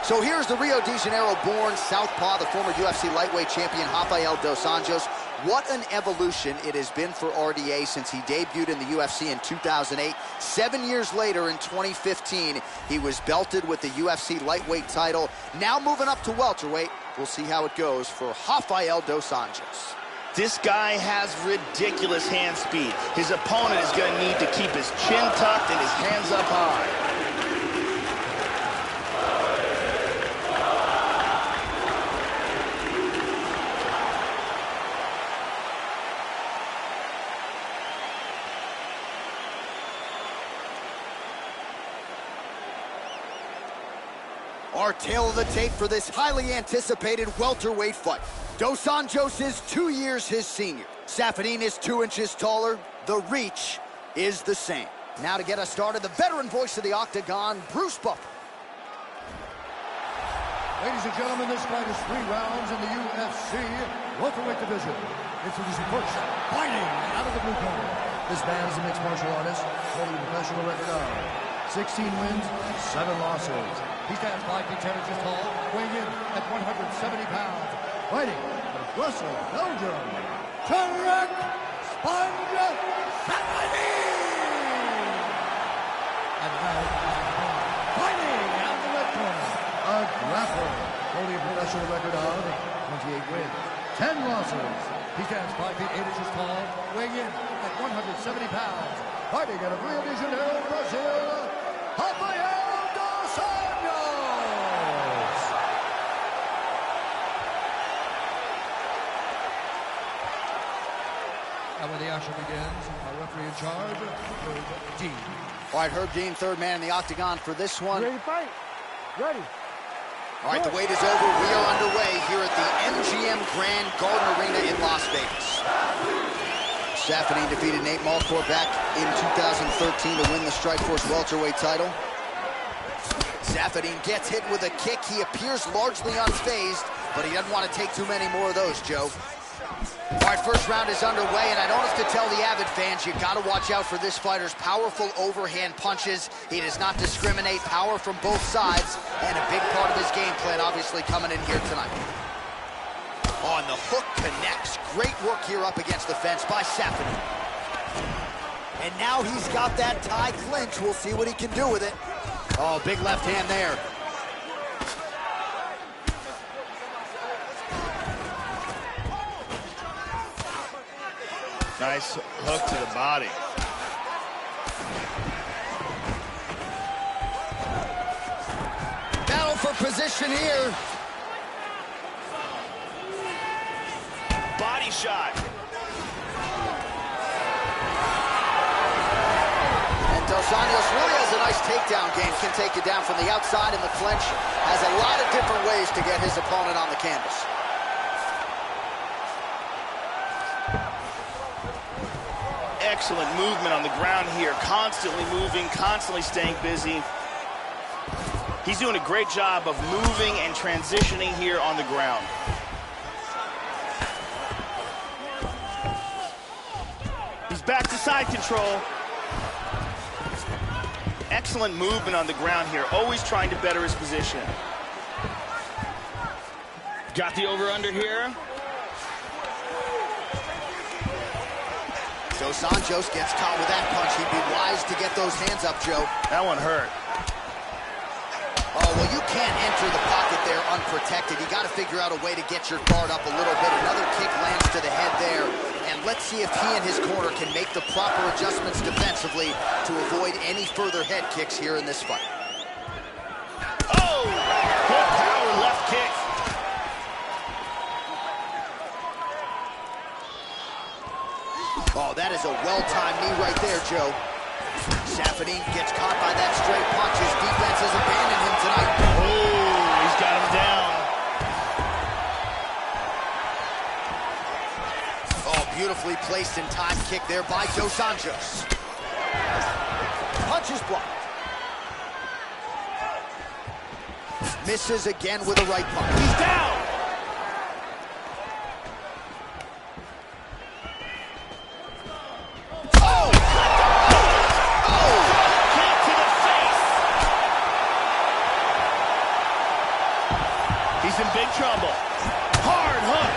So here's the Rio de Janeiro-born southpaw, the former UFC lightweight champion, Rafael dos Anjos. What an evolution it has been for RDA since he debuted in the UFC in 2008. 7 years later, in 2015, he was belted with the UFC lightweight title. Now moving up to welterweight. We'll see how it goes for Rafael dos Anjos. This guy has ridiculous hand speed. His opponent is going to need to keep his chin tucked and his hands up high. Our tale of the tape for this highly anticipated welterweight fight. Dos Anjos is 2 years his senior. Saffiedine is 2 inches taller. The reach is the same. Now to get us started, the veteran voice of the octagon, Bruce Buffer. Ladies and gentlemen, this fight is 3 rounds in the UFC welterweight division. Introducing first, fighting out of the blue corner. This man is a mixed martial artist, holding a professional record of 16 wins, 7 losses. He stands 5 feet 10 inches tall, weighing in at 170 pounds. Fighting out of Brussels, Belgium, Tarek Saffiedine. And now, fighting out of the red corner, a grappler, holding a professional record of 28 wins, 10 losses. He stands 5 feet 8 inches tall, weighing in at 170 pounds. Fighting out of Rio de Janeiro, Brazil, Rafael dos Anjos. All right, Herb Dean, third man in the octagon for this one. Ready to fight? Ready. All right, the wait is over. We are underway here at the MGM Grand Garden Arena in Las Vegas. Saffiedine defeated Nate Malcour back in 2013 to win the Strikeforce welterweight title. Saffiedine gets hit with a kick. He appears largely unfazed, but he doesn't want to take too many more of those, Joe. All right, first round is underway, and I don't have to tell the avid fans, you got to watch out for this fighter's powerful overhand punches. He does not discriminate, power from both sides, and a big part of his game plan obviously coming in here tonight. On the hook connects. Great work here up against the fence by Saffiedine. And now he's got that tie clinch. We'll see what he can do with it. Oh, big left hand there. Nice hook to the body. Battle for position here. Body shot. And Dos Anjos really has a nice takedown game. Can take you down from the outside, and the clinch has a lot of different ways to get his opponent on the canvas. Excellent movement on the ground here. Constantly moving, constantly staying busy. He's doing a great job of moving and transitioning here on the ground. He's back to side control. Excellent movement on the ground here, always trying to better his position. Got the over-under here. Dos Anjos gets caught with that punch. He'd be wise to get those hands up, Joe. That one hurt. Oh, well, you can't enter the pocket there unprotected. You got to figure out a way to get your guard up a little bit. Another kick lands to the head there. And let's see if he and his corner can make the proper adjustments defensively to avoid any further head kicks here in this fight. Oh! Good power left kick. Oh, that is a well-timed knee right there, Joe. Saffiedine gets caught by that straight punch. His defense has abandoned him tonight. Oh, he's got him down. Oh, beautifully placed and timed kick there by Dos Anjos. Punch is blocked. Misses again with a right punch. He's down. He's in big trouble. Hard hook.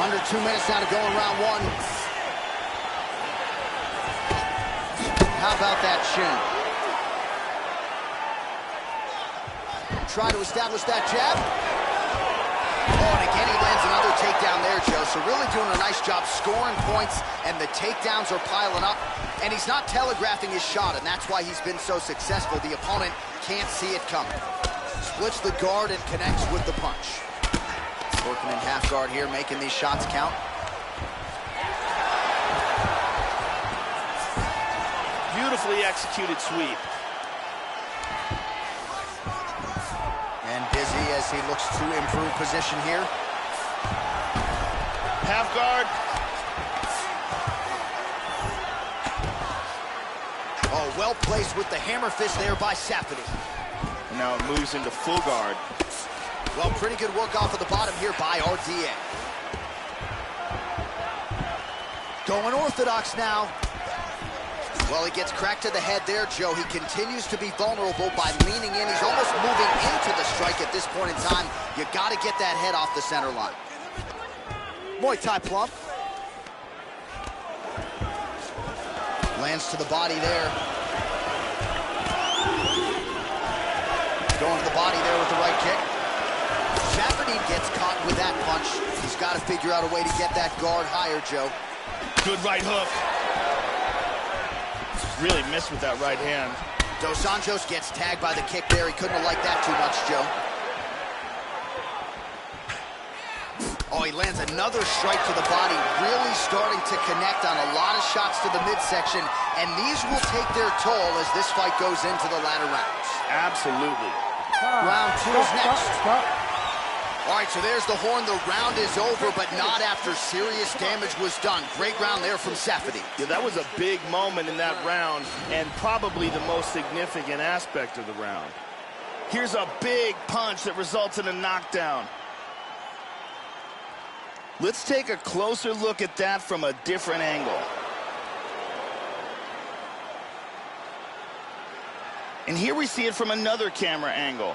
Under 2 minutes now to go in round one. How about that shin? Try to establish that jab. Oh, and again he lands another takedown there, Joe. So really doing a nice job scoring points, and the takedowns are piling up. And he's not telegraphing his shot, and that's why he's been so successful. The opponent can't see it coming. Splits the guard and connects with the punch. Working in half guard here, making these shots count. Beautifully executed sweep. And busy as he looks to improve position here. Half guard. Oh, well placed with the hammer fist there by Saffiedine. Now it moves into full guard. Well, pretty good work off of the bottom here by RDA. Going orthodox now. Well, he gets cracked to the head there, Joe. He continues to be vulnerable by leaning in. He's almost moving into the strike at this point in time. You got to get that head off the center line. Muay Thai plump. Lands to the body there. Going to the body there with the right kick. Saffiedine gets caught with that punch. He's got to figure out a way to get that guard higher, Joe. Good right hook. Really missed with that right hand. Dos Anjos gets tagged by the kick there. He couldn't have liked that too much, Joe. Oh, Oh, he lands another strike to the body, really starting to connect on a lot of shots to the midsection, and these will take their toll as this fight goes into the latter rounds. Absolutely. Round 2 is next. All right, so there's the horn. The round is over, but not after serious damage was done. Great round there from Safady. Yeah, that was a big moment in that round, and probably the most significant aspect of the round. Here's a big punch that results in a knockdown. Let's take a closer look at that from a different angle. And here we see it from another camera angle.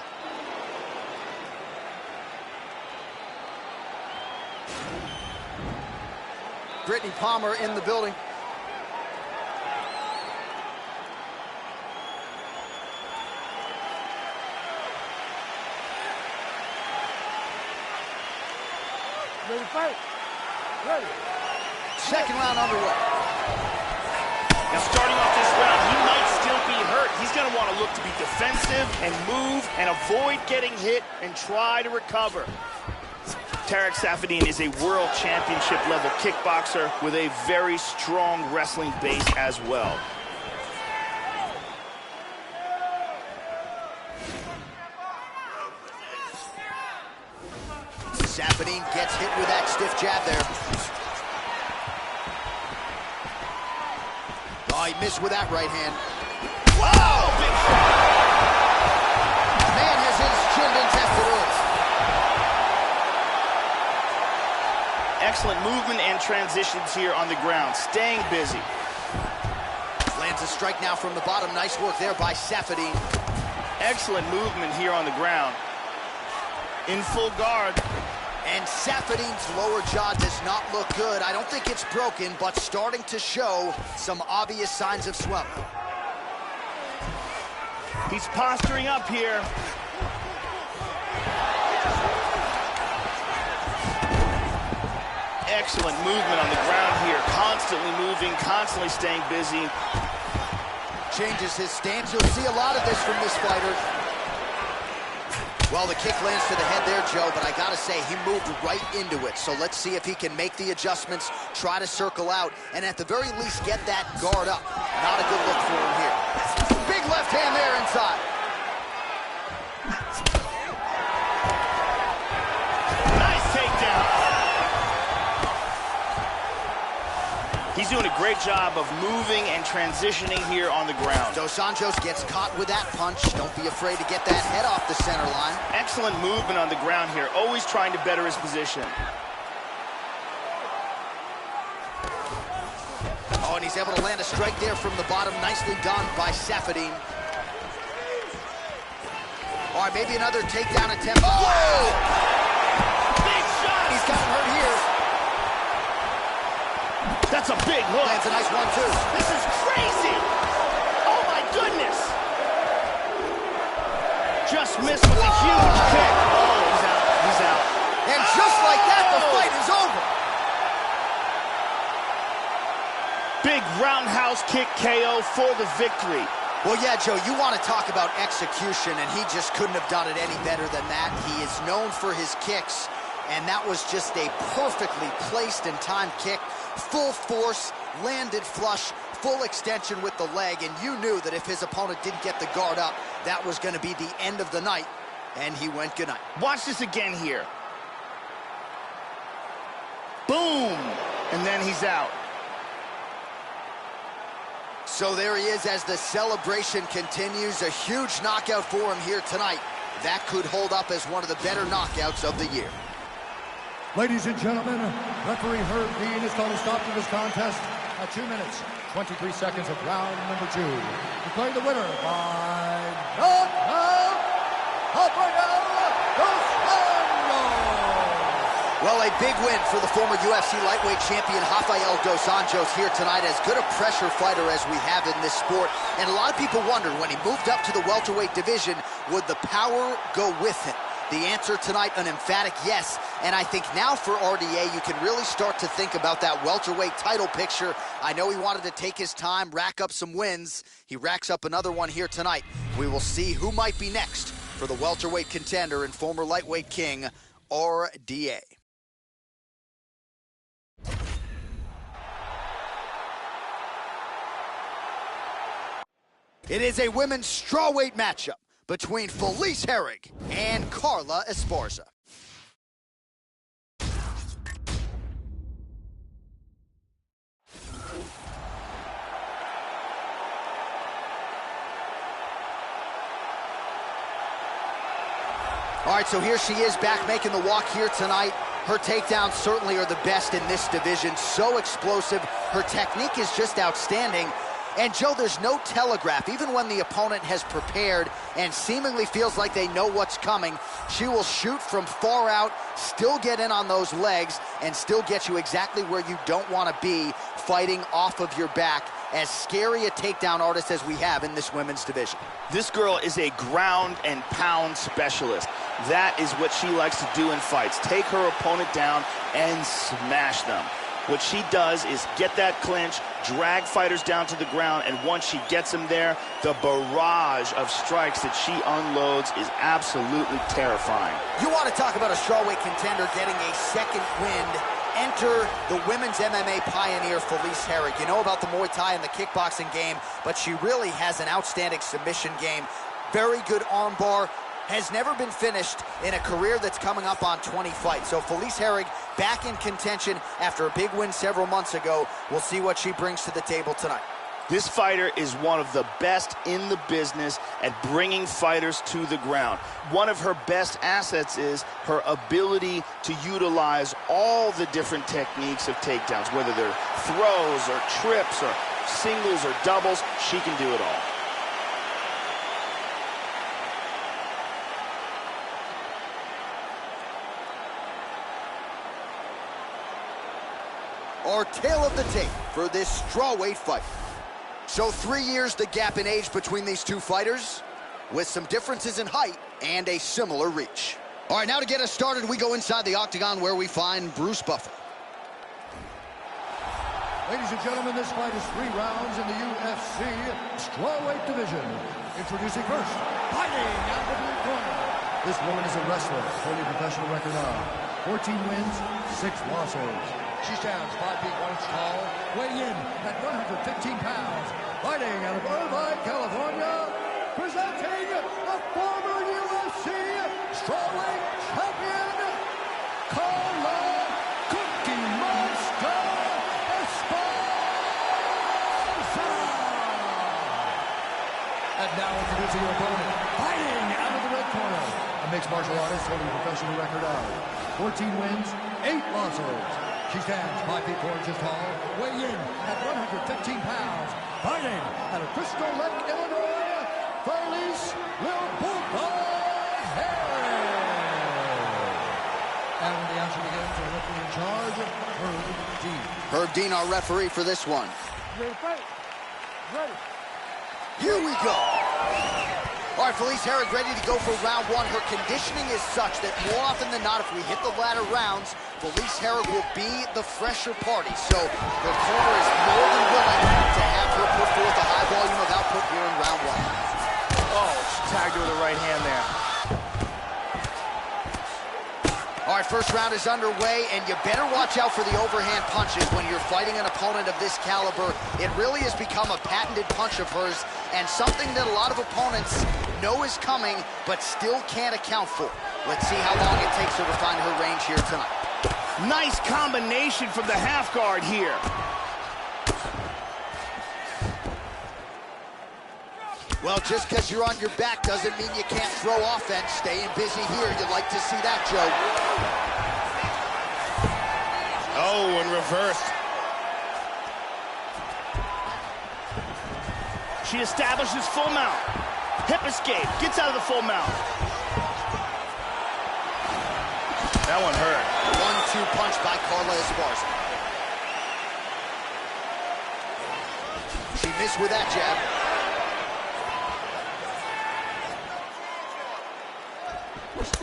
Brittany Palmer in the building. Ready to fight? Ready. Second round underway. Now starting off this round, he might still be hurt. He's going to want to look to be defensive and move and avoid getting hit and try to recover. Tarek Saffiedine is a world championship level kickboxer with a very strong wrestling base as well. Saffiedine gets hit with that stiff jab there. Oh, he missed with that right hand. Wow! Big shot! Man has his chin been tested early. Excellent movement and transitions here on the ground, staying busy. Lands a strike now from the bottom. Nice work there by Saffiedine. Excellent movement here on the ground. In full guard. And Saffiedine's lower jaw does not look good. I don't think it's broken, but starting to show some obvious signs of swelling. He's posturing up here. Excellent movement on the ground here. Constantly moving, constantly staying busy. Changes his stance. You'll see a lot of this from this fighter. Well, the kick lands to the head there, Joe, but I gotta say, he moved right into it. So let's see if he can make the adjustments, try to circle out, and at the very least get that guard up. Not a good look for him here. Big left hand there inside. Nice takedown. He's doing a great job of moving and transitioning here on the ground. Dos Anjos gets caught with that punch. Don't be afraid to get that head off the center line. Excellent movement on the ground here, always trying to better his position. Oh, and he's able to land a strike there from the bottom. Nicely done by Saffiedine. All right, maybe another takedown attempt. Oh! Big shot! He's gotten hurt here. That's a big hook. Lands a nice one, too. This is crazy! Oh, my goodness! Just missed with a huge kick. Oh, he's out. He's out. And just like that, the fight is over. Big roundhouse kick KO for the victory. Well, yeah, Joe, you want to talk about execution, and he just couldn't have done it any better than that. He is known for his kicks, and that was just a perfectly placed and timed kick. Full force, landed flush, full extension with the leg, and you knew that if his opponent didn't get the guard up, that was going to be the end of the night, and he went good night. Watch this again here. Boom! And then he's out. So there he is as the celebration continues. A huge knockout for him here tonight. That could hold up as one of the better knockouts of the year. Ladies and gentlemen, referee Herb Dean has called a stop to this contest at 2 minutes, 23 seconds of round number 2. Declaring the winner by knockout, Alfredo Dos Anjos. Well, a big win for the former UFC lightweight champion Rafael Dos Anjos here tonight. As good a pressure fighter as we have in this sport. And a lot of people wondered when he moved up to the welterweight division, would the power go with him? The answer tonight, an emphatic yes. And I think now for RDA, you can really start to think about that welterweight title picture. I know he wanted to take his time, rack up some wins. He racks up another one here tonight. We will see who might be next for the welterweight contender and former lightweight king, RDA. It is a women's strawweight matchup between Felice Herrig and Carla Esparza. All right, so here she is back making the walk here tonight. Her takedowns certainly are the best in this division. So explosive. Her technique is just outstanding. And, Joe, there's no telegraph. Even when the opponent has prepared and seemingly feels like they know what's coming, she will shoot from far out, still get in on those legs, and still get you exactly where you don't want to be, fighting off of your back. As scary a takedown artist as we have in this women's division. This girl is a ground and pound specialist. That is what she likes to do in fights. Take her opponent down and smash them. What she does is get that clinch, drag fighters down to the ground, and once she gets them there, the barrage of strikes that she unloads is absolutely terrifying. You want to talk about a strawweight contender getting a second wind. Enter the women's MMA pioneer, Felice Herrig. You know about the Muay Thai and the kickboxing game, but she really has an outstanding submission game. Very good armbar. Has never been finished in a career that's coming up on 20 fights. So Felice Herrig back in contention after a big win several months ago. We'll see what she brings to the table tonight. This fighter is one of the best in the business at bringing fighters to the ground. One of her best assets is her ability to utilize all the different techniques of takedowns, whether they're throws or trips or singles or doubles, she can do it all. Our tale of the tape for this strawweight fight. So 3 years the gap in age between these two fighters, with some differences in height and a similar reach. All right, now to get us started, we go inside the octagon where we find Bruce Buffer. Ladies and gentlemen, this fight is 3 rounds in the UFC strawweight division. Introducing first, fighting out of the blue corner. This woman is a wrestler, holding a professional record of 14 wins, 6 losses. She stands 5 feet 1 inch tall, weighing in at 115 pounds. Fighting out of Irvine, California, presenting the former UFC strawweight champion, Carla Cookie Monster Esparza. And now introducing your opponent, fighting out of the red corner, a mixed martial artist holding a professional record of 14 wins, 8 losses. She stands 5 feet 4 inches tall, weighing in at 115 pounds. Fighting out of Crystal Lake, Illinois, Felice Lil Bulldog Herrig. And when the action begins, the referee in charge, Herb Dean. Herb Dean, our referee for this one. Ready to fight? Ready. Here we go. All right, Felice Herrig ready to go for round 1. Her conditioning is such that more often than not, if we hit the latter rounds, Felice Herrig will be the fresher party. So her corner is more than willing to have her put forth a high volume of output here in round 1. Oh, she tagged her with the right hand there. All right, first round is underway, and you better watch out for the overhand punches when you're fighting an opponent of this caliber. It really has become a patented punch of hers, and something that a lot of opponents know is coming, but still can't account for. Let's see how long it takes her to find her range here tonight. Nice combination from the half guard here. Well, just because you're on your back doesn't mean you can't throw offense. Staying busy here. You'd like to see that, Joe. Oh, and reversed. She establishes full mount. Hip escape. Gets out of the full mount. That one hurt. 1-2 punch by Carla Esparza. She missed with that jab.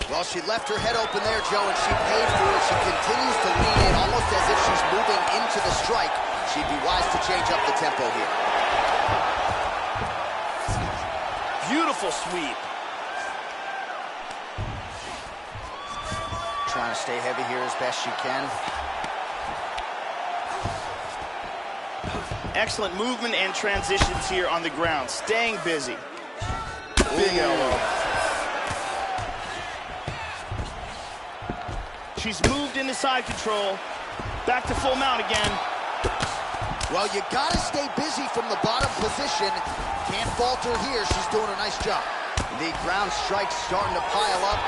Well, she left her head open there, Joe, and she paid for it. She continues to lean in, almost as if she's moving into the strike. She'd be wise to change up the tempo here. Beautiful sweep. Trying to stay heavy here as best she can. Excellent movement and transitions here on the ground. Staying busy. Big elbow. She's moved into side control. Back to full mount again. Well, you gotta stay busy from the bottom position. Can't falter here. She's doing a nice job. The ground strike's starting to pile up.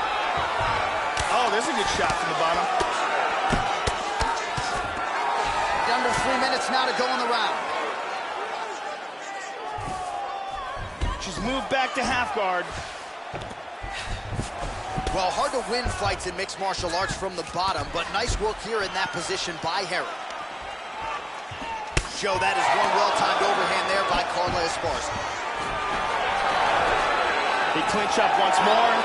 Oh, there's a good shot from the bottom. Under 3 minutes now to go in the round. She's moved back to half guard. Well, hard to win fights in mixed martial arts from the bottom, but nice work here in that position by Herod. Joe, that is one well-timed overhand there by Carla Esparza. They clinch up once more.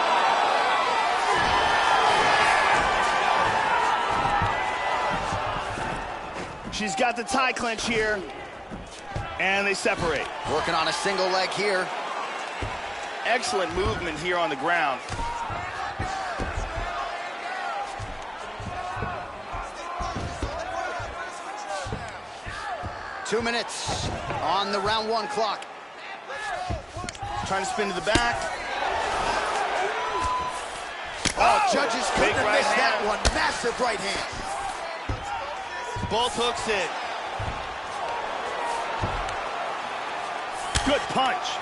She's got the tie clinch here, and they separate. Working on a single leg here. Excellent movement here on the ground. Two minutes on the round one clock. Trying to spin to the back. Oh, judges couldn't have right missed that hand. one. Massive right hand. Both hooks in. Good punch.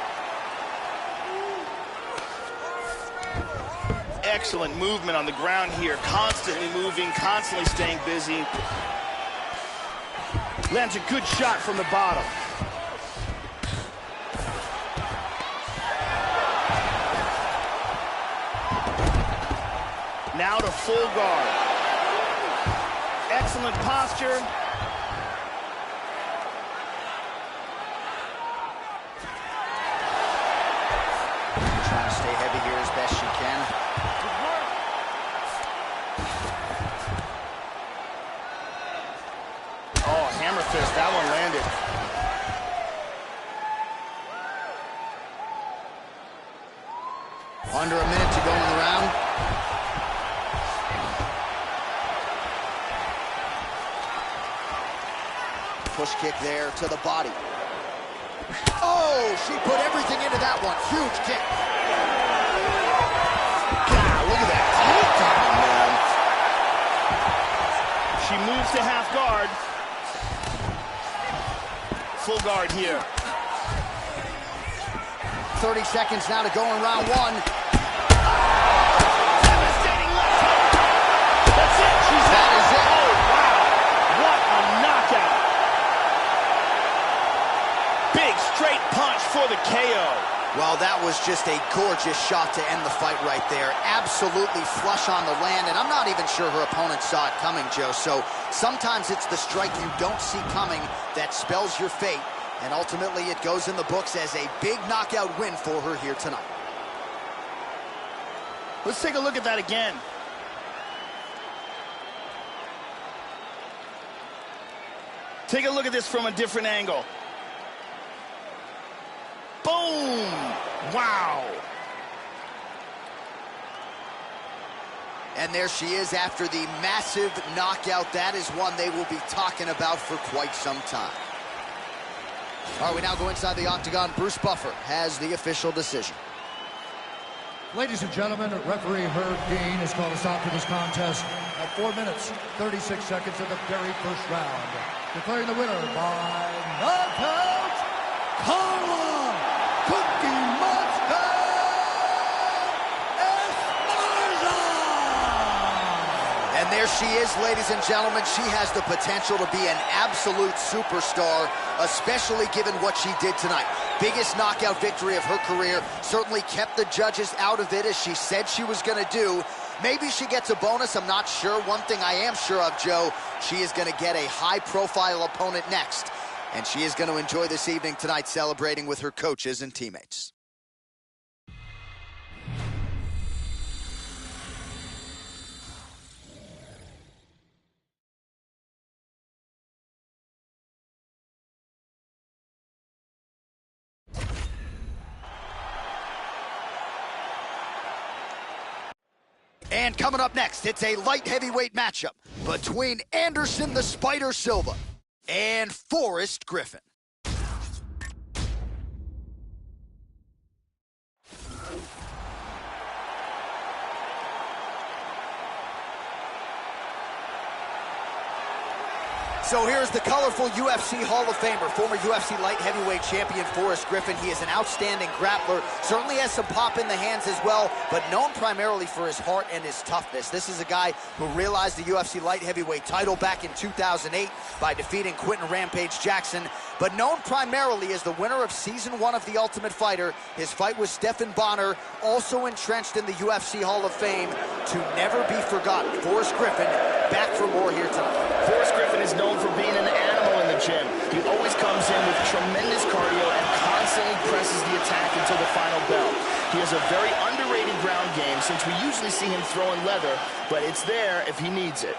Excellent movement on the ground here. Constantly moving, constantly staying busy. Lands a good shot from the bottom. Now to full guard. Excellent posture. Trying to stay heavy here as best she can. Oh, hammer fist, that one landed. Under a minute to go in the round. Push kick there to the body. Oh, she put everything into that one. Huge kick. God, look at that takedown, man. She moves to half guard. Full guard here. 30 seconds now to go in round one. Devastating left hook. That's it. She's That out. is it. Oh, wow. What a knockout. Big straight punch for the KO. Well, that was just a gorgeous shot to end the fight right there. Absolutely flush on the land, and I'm not even sure her opponent saw it coming, Joe. So sometimes it's the strike you don't see coming that spells your fate, and ultimately it goes in the books as a big knockout win for her here tonight. Let's take a look at that again. Take a look at this from a different angle. Boom! Wow! And there she is after the massive knockout. That is one they will be talking about for quite some time. All right, we now go inside the octagon. Bruce Buffer has the official decision. Ladies and gentlemen, referee Herb Dean has called a stop to this contest at 4 minutes, 36 seconds of the very first round. Declaring the winner by knockout, Carla Cookie Monster Esparza! And there she is, ladies and gentlemen. She has the potential to be an absolute superstar, especially given what she did tonight. Biggest knockout victory of her career. Certainly kept the judges out of it, as she said she was going to do. Maybe she gets a bonus, I'm not sure. One thing I am sure of, Joe, she is going to get a high-profile opponent next. And she is going to enjoy this evening tonight celebrating with her coaches and teammates. And coming up next, it's a light heavyweight matchup between Anderson the Spider Silva and Forrest Griffin. So here's the colorful UFC Hall of Famer, former UFC light heavyweight champion Forrest Griffin. He is an outstanding grappler, certainly has some pop in the hands as well, but known primarily for his heart and his toughness. This is a guy who realized the UFC light heavyweight title back in 2008 by defeating Quentin Rampage Jackson, but known primarily as the winner of Season 1 of The Ultimate Fighter. His fight with Stephan Bonnar, also entrenched in the UFC Hall of Fame, to never be forgotten. Forrest Griffin, back for more here tonight. Forrest Griffin is known for being an animal in the gym. He always comes in with tremendous cardio and constantly presses the attack until the final bell. He has a very underrated ground game since we usually see him throwing leather, but it's there if he needs it.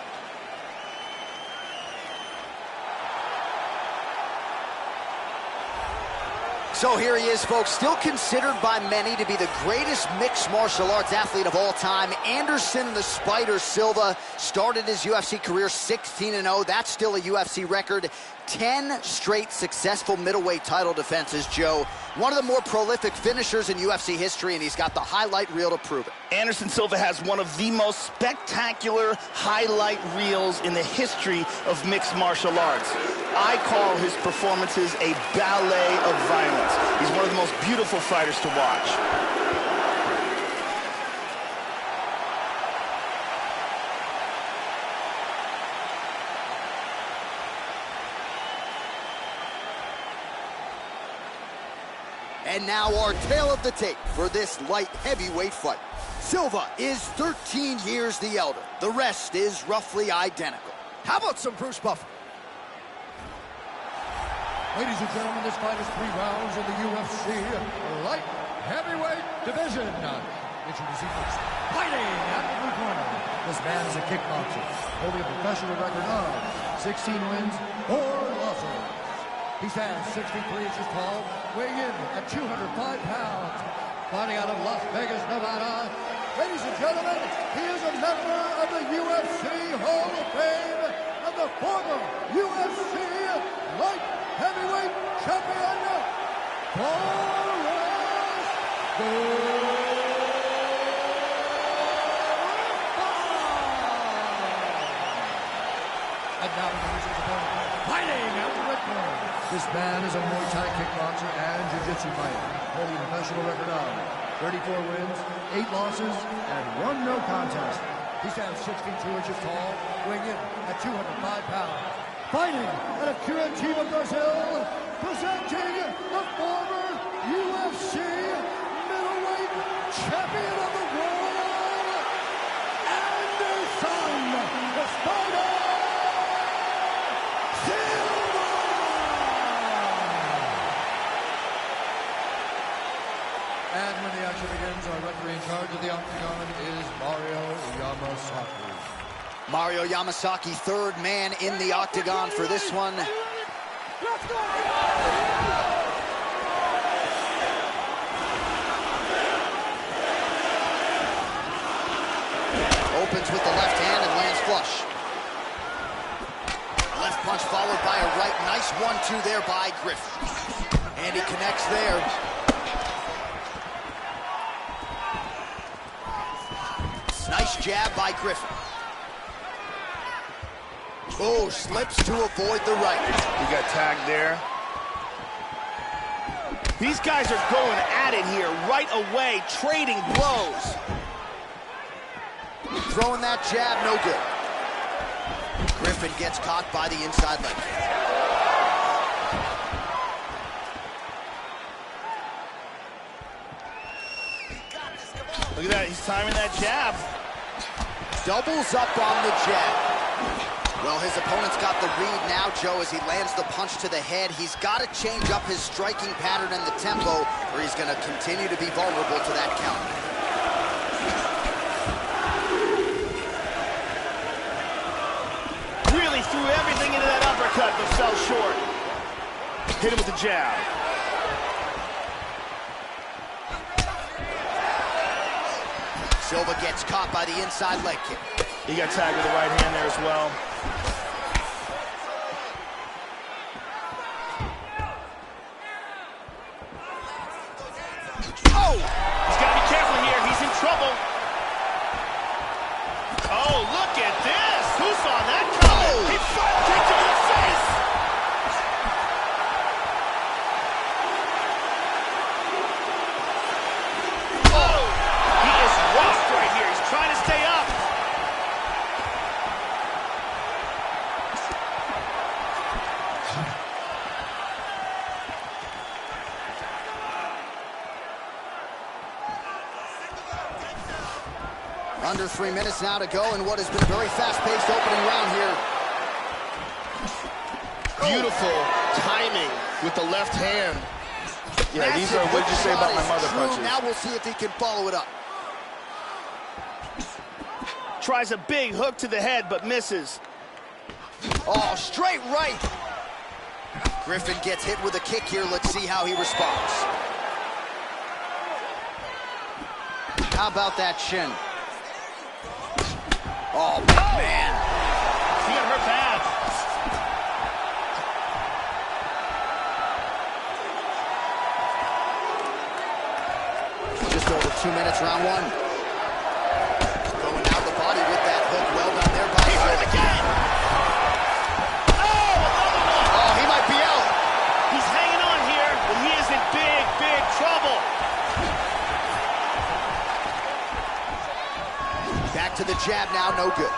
So here he is, folks, still considered by many to be the greatest mixed martial arts athlete of all time. Anderson the Spider Silva started his UFC career 16-0. That's still a UFC record. 10 straight successful middleweight title defenses, Joe. One of the more prolific finishers in UFC history, and he's got the highlight reel to prove it. Anderson Silva has one of the most spectacular highlight reels in the history of mixed martial arts. I call his performances a ballet of violence. He's one of the most beautiful fighters to watch. And now our tale of the tape for this light heavyweight fight. Silva is 13 years the elder. The rest is roughly identical. How about some Bruce Buffer? Ladies and gentlemen, this fight is 3 rounds in the UFC light heavyweight division. Introducing first, fighting out of the blue corner. This man is a kickboxer, holding a professional record of 16 wins, 4 losses. He stands 63 inches tall, weighing in at 205 pounds. Fighting out of Las Vegas, Nevada. Ladies and gentlemen, he is a member of the UFC Hall of Fame and the former UFC light heavyweight champion, Forrest Griffin. And now introducing his opponent, fighting out the red corner. This man is a Muay Thai kickboxer and jiu-jitsu fighter, holding a professional record of 34 wins, 8 losses, and 1 no contest. He stands 62 inches tall, weighing in at 205 pounds. Fighting out of Curitiba, Brazil, presenting the former UFC middleweight champion of the world, Anderson the Spider Silva! And when the action begins, our referee in charge of the octagon is Mario Yamasaki. Mario Yamasaki, third man in the octagon for this one. Let's go! Opens with the left hand and lands flush. Left punch followed by a right. Nice 1-2 there by Griffin. And he connects there. Nice jab by Griffin. Oh, slips to avoid the right. He got tagged there. These guys are going at it here right away, trading blows. Throwing that jab, no good. Griffin gets caught by the inside leg. Look at that, he's timing that jab. Doubles up on the jab. Well, his opponent's got the read now, Joe, as he lands the punch to the head. He's got to change up his striking pattern and the tempo, or he's going to continue to be vulnerable to that counter. Really threw everything into that uppercut, but fell short. Hit him with the jab. Silva gets caught by the inside leg kick. He got tagged with the right hand there as well. Oh! He's got to be careful here. He's in trouble. Oh, look at this. Who saw that coming? He kicked him in the face. Under 3 minutes now to go in what has been a very fast-paced opening round here. Beautiful timing with the left hand. Yeah, Massive these are, what did you say about my mother true. punches? Now we'll see if he can follow it up. Tries a big hook to the head, but misses. Oh, straight right. Griffin gets hit with a kick here. Let's see how he responds. How about that shin? Oh, man. He got hurt bad. Just over 2 minutes, round one. Going out the body with that hook. Well done there by Griffin. Again. Oh, he might be out. He's hanging on here, but he is in big, big trouble. Back to the jab now, no good.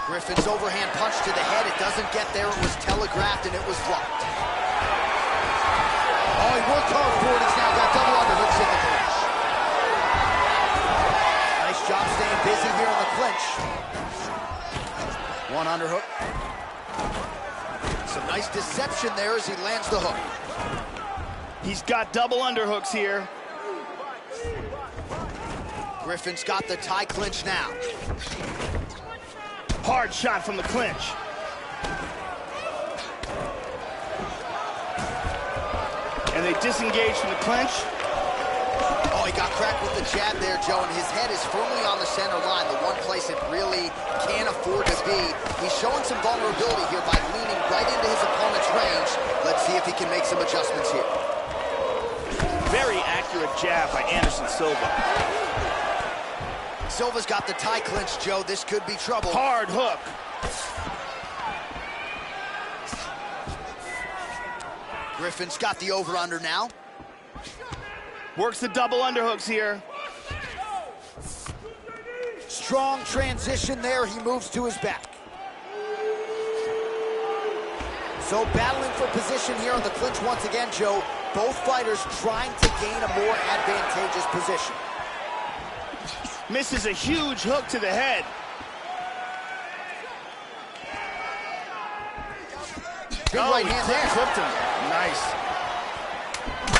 Griffin's overhand punch to the head. It doesn't get there. It was telegraphed and it was blocked. Oh, he worked hard for it. He's now got double underhooks in the clinch. Nice job staying busy here in the clinch. One underhook. Some nice deception there as he lands the hook. He's got double underhooks here. Griffin's got the tie clinch now. Hard shot from the clinch. And they disengage from the clinch. Oh, he got cracked with the jab there, Joe, and his head is firmly on the center line, the one place it really can't afford to be. He's showing some vulnerability here by leaning right into his opponent's range. Let's see if he can make some adjustments here. Very accurate jab by Anderson Silva. Silva's got the tie clinch, Joe. This could be trouble. Hard hook. Griffin's got the over-under now. Works the double underhooks here. Strong transition there. He moves to his back. So battling for position here on the clinch once again, Joe. Both fighters trying to gain a more advantageous position. Misses a huge hook to the head. Good right hand there. Clipped him. Nice.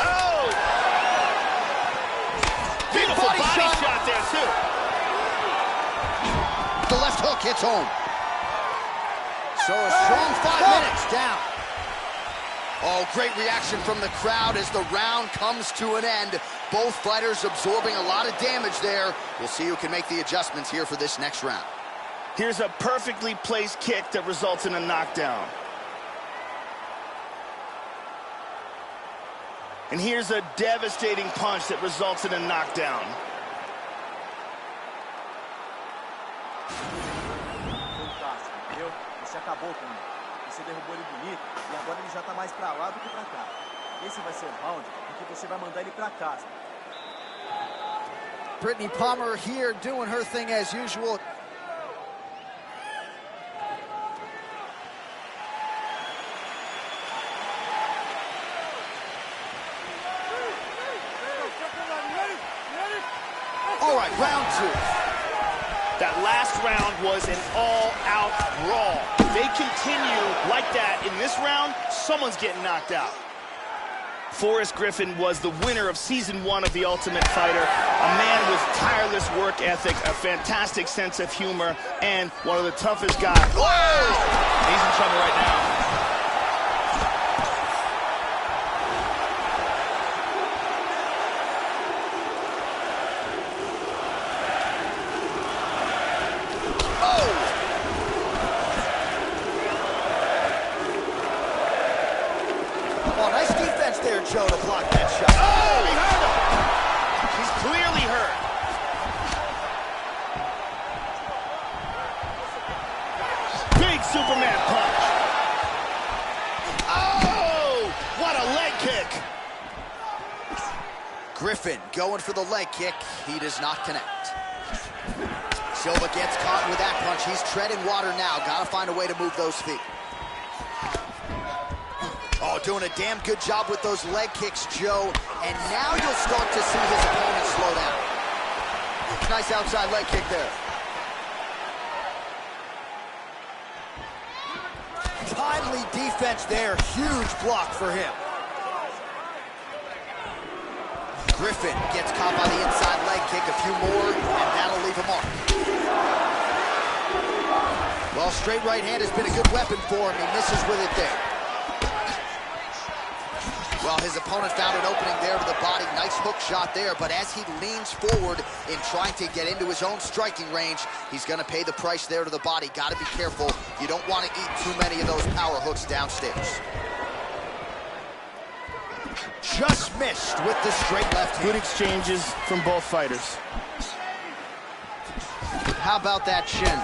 Oh! Beautiful body shot there, too. The left hook hits home. So a strong 5 minutes down. Oh, great reaction from the crowd as the round comes to an end. Both fighters absorbing a lot of damage there. We'll see who can make the adjustments here for this next round. Here's a perfectly placed kick that results in a knockdown. And here's a devastating punch that results in a knockdown. Você acabou com ele. Você derrubou ele bonito e agora ele já tá mais pra lá do que pra cá. Esse vai ser o round porque você vai mandar ele pra casa. Brittany Palmer here doing her thing as usual. All right, round two. That last round was an all-out brawl. They continue like that in this round, someone's getting knocked out. Forrest Griffin was the winner of Season 1 of The Ultimate Fighter. A man with tireless work ethic, a fantastic sense of humor, and one of the toughest guys. Whoa! He's in trouble right now. Oh, nice defense there, Joe, to block that shot. Oh, he hurt him. He's clearly hurt. Big Superman punch. Oh, what a leg kick. Griffin going for the leg kick. He does not connect. Silva gets caught with that punch. He's treading water now. Got to find a way to move those feet. Oh, Oh, doing a damn good job with those leg kicks, Joe. And now you'll start to see his opponent slow down. Nice outside leg kick there. Timely defense there. Huge block for him. Griffin gets caught by the inside leg kick. A few more, and that'll leave a mark. Well, straight right hand has been a good weapon for him. He misses with it there. Well, his opponent found an opening there to the body. Nice hook shot there, but as he leans forward in trying to get into his own striking range, he's going to pay the price there to the body. Got to be careful. You don't want to eat too many of those power hooks downstairs. Just missed with the straight left hand. Good exchanges from both fighters. How about that chin?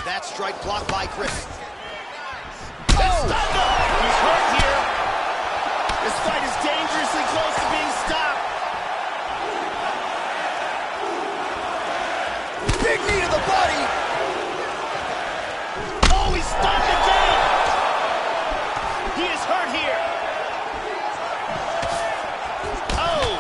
That strike blocked by Griffin. Oh! He's hurt here. This fight is dangerously close to being stopped. Big knee to the body. Oh, he's stunned again. He is hurt here. Oh.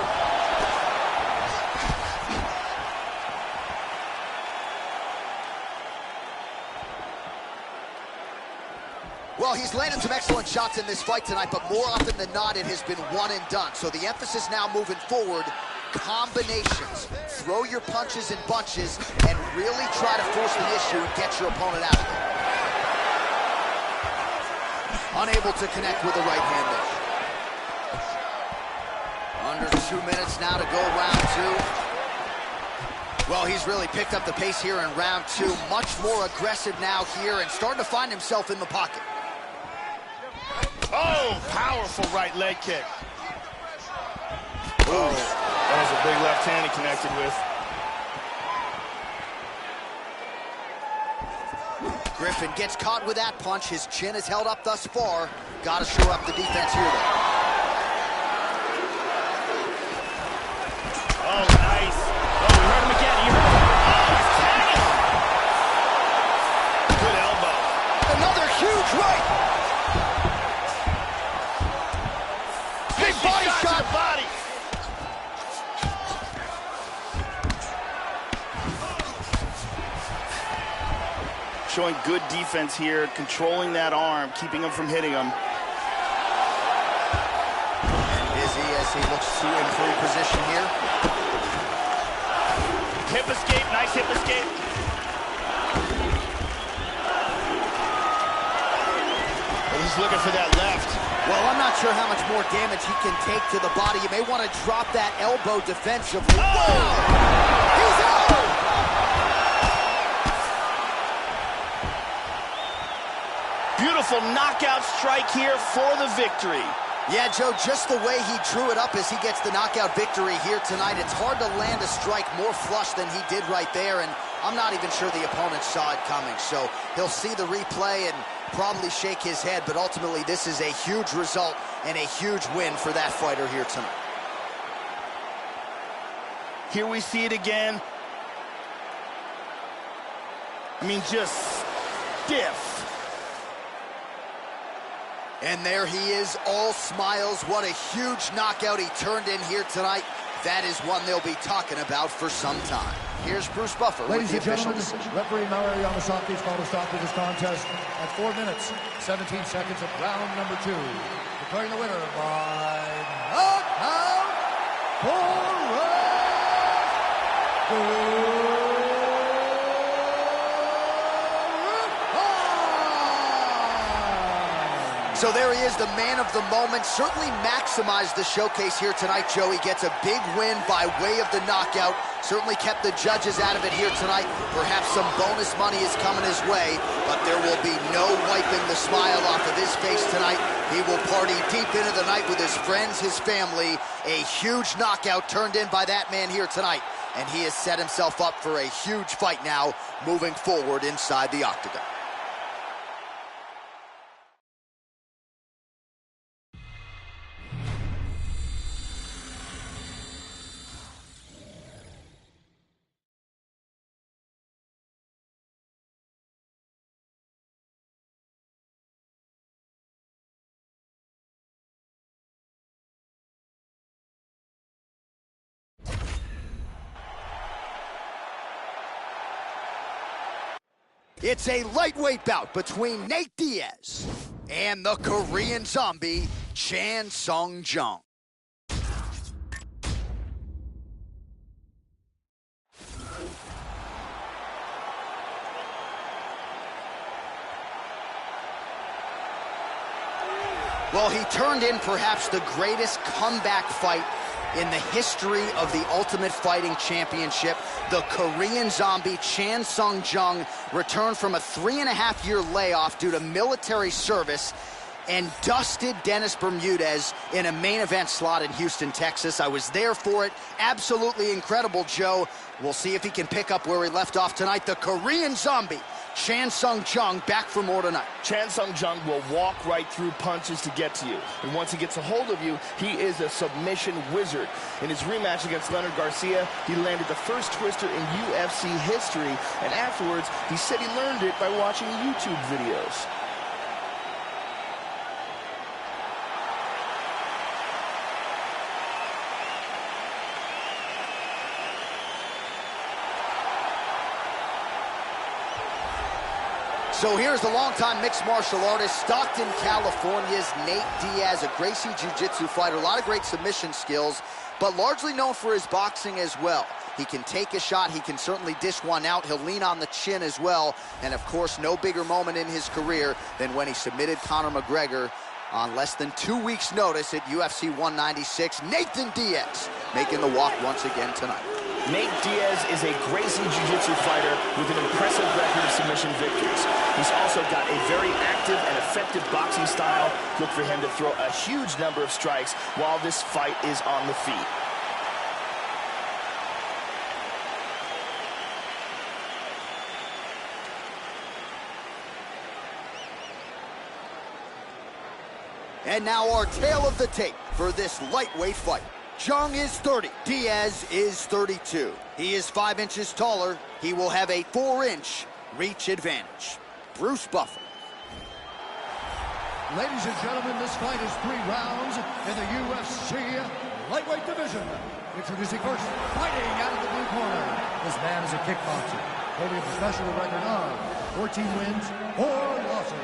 Well, he's landed some excellent shots in this fight tonight, but more often than not, it has been one and done. So the emphasis now moving forward, combinations. Throw your punches in bunches and really try to force the issue and get your opponent out of it. Unable to connect with the right hand there. Under 2 minutes now to go round two. Well, he's really picked up the pace here in round two. Much more aggressive now here and starting to find himself in the pocket. Oh, powerful right leg kick. Oh, that was a big left hand he connected with. Griffin gets caught with that punch. His chin is held up thus far. Got to shore up the defense here, though. Oh, nice. Oh, we heard him again. He heard him. Oh, he's tagging him. Good elbow. Another huge right. Big body shot. To the body. Showing good defense here, controlling that arm, keeping him from hitting him. And Izzy as he looks to improve position here. Hip escape, nice hip escape. Well, he's looking for that left. Well, I'm not sure how much more damage he can take to the body. You may want to drop that elbow defensively. Oh! Wow! He's out! Beautiful knockout strike here for the victory. Yeah, Joe, just the way he drew it up as he gets the knockout victory here tonight, it's hard to land a strike more flush than he did right there, and I'm not even sure the opponent saw it coming. So he'll see the replay and probably shake his head, but ultimately this is a huge result and a huge win for that fighter here tonight. Here we see it again. I mean, just stiff. And there he is, all smiles. What a huge knockout he turned in here tonight. That is one they'll be talking about for some time. Here's Bruce Buffer with the official decision. Referee Mallory Yamasaki's called a stop to this contest at 4 minutes, 17 seconds of round number 2. Declaring the winner by knockout for So there he is, the man of the moment. Certainly maximized the showcase here tonight, Joe. He gets a big win by way of the knockout. Certainly kept the judges out of it here tonight. Perhaps some bonus money is coming his way, but there will be no wiping the smile off of his face tonight. He will party deep into the night with his friends, his family. A huge knockout turned in by that man here tonight, and he has set himself up for a huge fight now moving forward inside the octagon. It's a lightweight bout between Nate Diaz and the Korean Zombie, Chan Sung Jung. Well, he turned in perhaps the greatest comeback fight in the history of the Ultimate Fighting Championship. The Korean Zombie, Chan Sung Jung, returned from a 3.5-year layoff due to military service and dusted Dennis Bermudez in a main event slot in Houston, Texas. I was there for it. Absolutely incredible, Joe. We'll see if he can pick up where he left off tonight. The Korean Zombie, Chan Sung Jung, back for more tonight. Chan Sung Jung will walk right through punches to get to you. And once he gets a hold of you, he is a submission wizard. In his rematch against Leonard Garcia, he landed the first twister in UFC history. And afterwards, he said he learned it by watching YouTube videos. So here's the longtime mixed martial artist, Stockton, California's Nate Diaz, a Gracie Jiu-Jitsu fighter. A lot of great submission skills, but largely known for his boxing as well. He can take a shot. He can certainly dish one out. He'll lean on the chin as well. And, of course, no bigger moment in his career than when he submitted Conor McGregor on less than 2 weeks' notice at UFC 196. Nathan Diaz making the walk once again tonight. Nate Diaz is a Gracie Jiu-Jitsu fighter with an impressive record of submission victories. He's also got a very active and effective boxing style. Look for him to throw a huge number of strikes while this fight is on the feet. And now our tale of the tape for this lightweight fight. Jung is 30, Diaz is 32. He is 5 inches taller. He will have a 4-inch reach advantage. Bruce Buffer. Ladies and gentlemen, this fight is 3 rounds in the UFC lightweight division. Introducing first, fighting out of the blue corner. This man is a kickboxer, holding a professional record of 14 wins, 4 losses.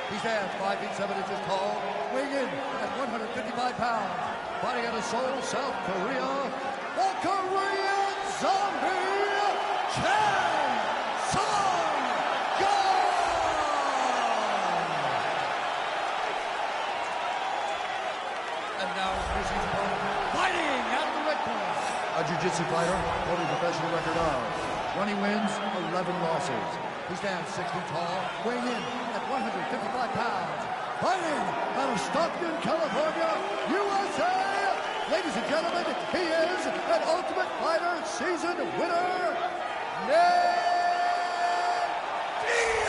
He stands 5 feet 7 inches tall, weighing in at 155 pounds. Fighting out of Seoul, South Korea, the Korean Zombie, Chan Sung Jung! And now introducing his opponent, fighting out of the red corner. A jiu-jitsu fighter holding a professional record of 20 wins, 11 losses. He stands 6 feet tall, weighing in at 155 pounds. Fighting out of Stockton, California, USA. Ladies and gentlemen, he is an Ultimate Fighter season winner, Nate Diaz.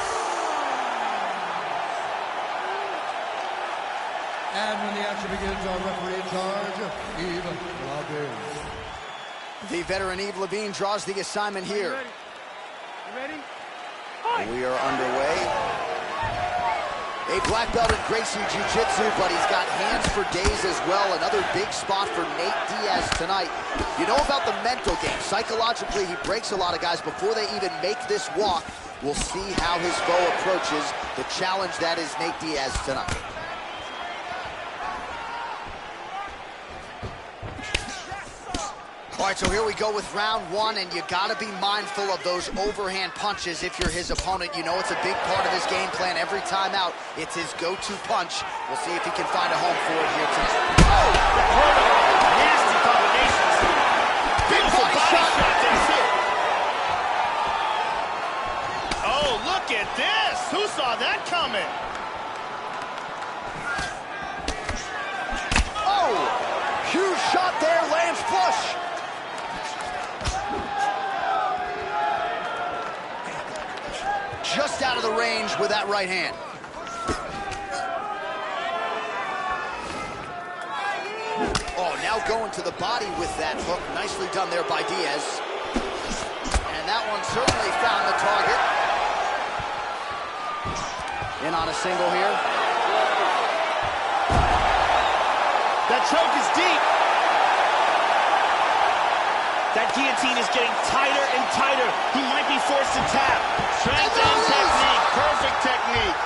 And when the action begins, our referee in charge, Yves Levine. The veteran Yves Levine draws the assignment here. You ready? We are underway. A black belt in Gracie Jiu-Jitsu, but he's got hands for days as well. Another big spot for Nate Diaz tonight. You know about the mental game. Psychologically, he breaks a lot of guys before they even make this walk. We'll see how his foe approaches the challenge that is Nate Diaz tonight. All right, so here we go with round 1, and you got to be mindful of those overhand punches if you're his opponent. You know it's a big part of his game plan. Every time out, it's his go-to punch. We'll see if he can find a home for it here tonight. Oh! Nasty combinations. Big body shot. That's it. Oh, look at this. Who saw that coming? Oh! Huge shot there, lands flush. Just out of the range with that right hand. Oh, now going to the body with that hook. Nicely done there by Diaz. And that one certainly found the target. In on a single here. That choke is deep. That guillotine is getting tighter and tighter. He might be forced to tap. Strength and technique. Perfect technique.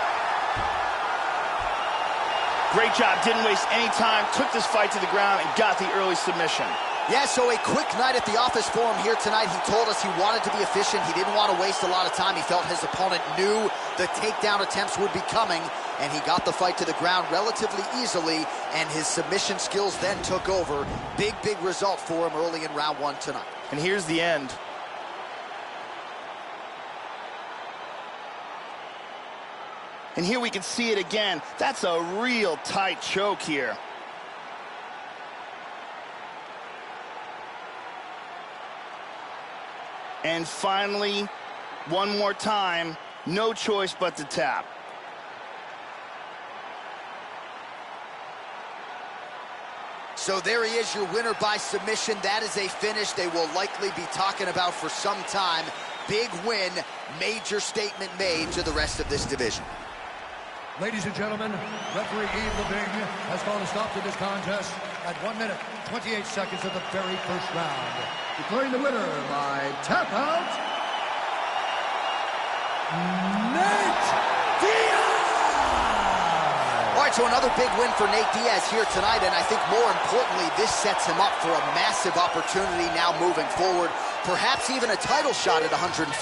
Great job. Didn't waste any time. Took this fight to the ground and got the early submission. Yeah, so a quick night at the office for him here tonight. He told us he wanted to be efficient. He didn't want to waste a lot of time. He felt his opponent knew the takedown attempts would be coming, and he got the fight to the ground relatively easily, and his submission skills then took over. Big, big result for him early in round one tonight. And here's the end. And here we can see it again. That's a real tight choke here. And finally, one more time, no choice but to tap. So there he is, your winner by submission. That is a finish they will likely be talking about for some time. Big win, major statement made to the rest of this division. Ladies and gentlemen, referee Yves Leving has called a stop to this contest at 1 minute, 28 seconds of the very first round. Declaring the winner by tap out, Nate Diaz! All right, so another big win for Nate Diaz here tonight, and I think more importantly, this sets him up for a massive opportunity now moving forward. Perhaps even a title shot at 155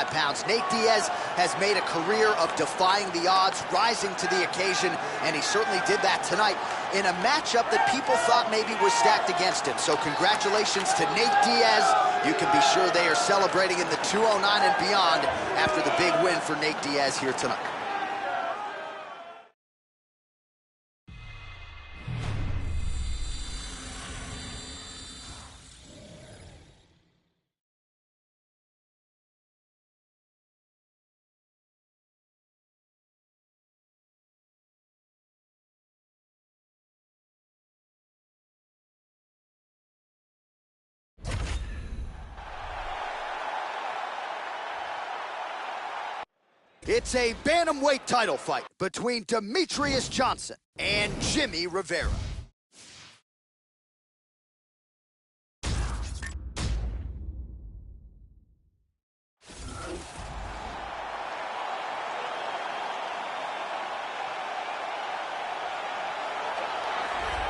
pounds. Nate Diaz has made a career of defying the odds, rising to the occasion, and he certainly did that tonight in a matchup that people thought maybe was stacked against him. So congratulations to Nate Diaz. You can be sure they are celebrating in the 209 and beyond after the big win for Nate Diaz here tonight. It's a bantamweight title fight between Demetrious Johnson and Jimmy Rivera.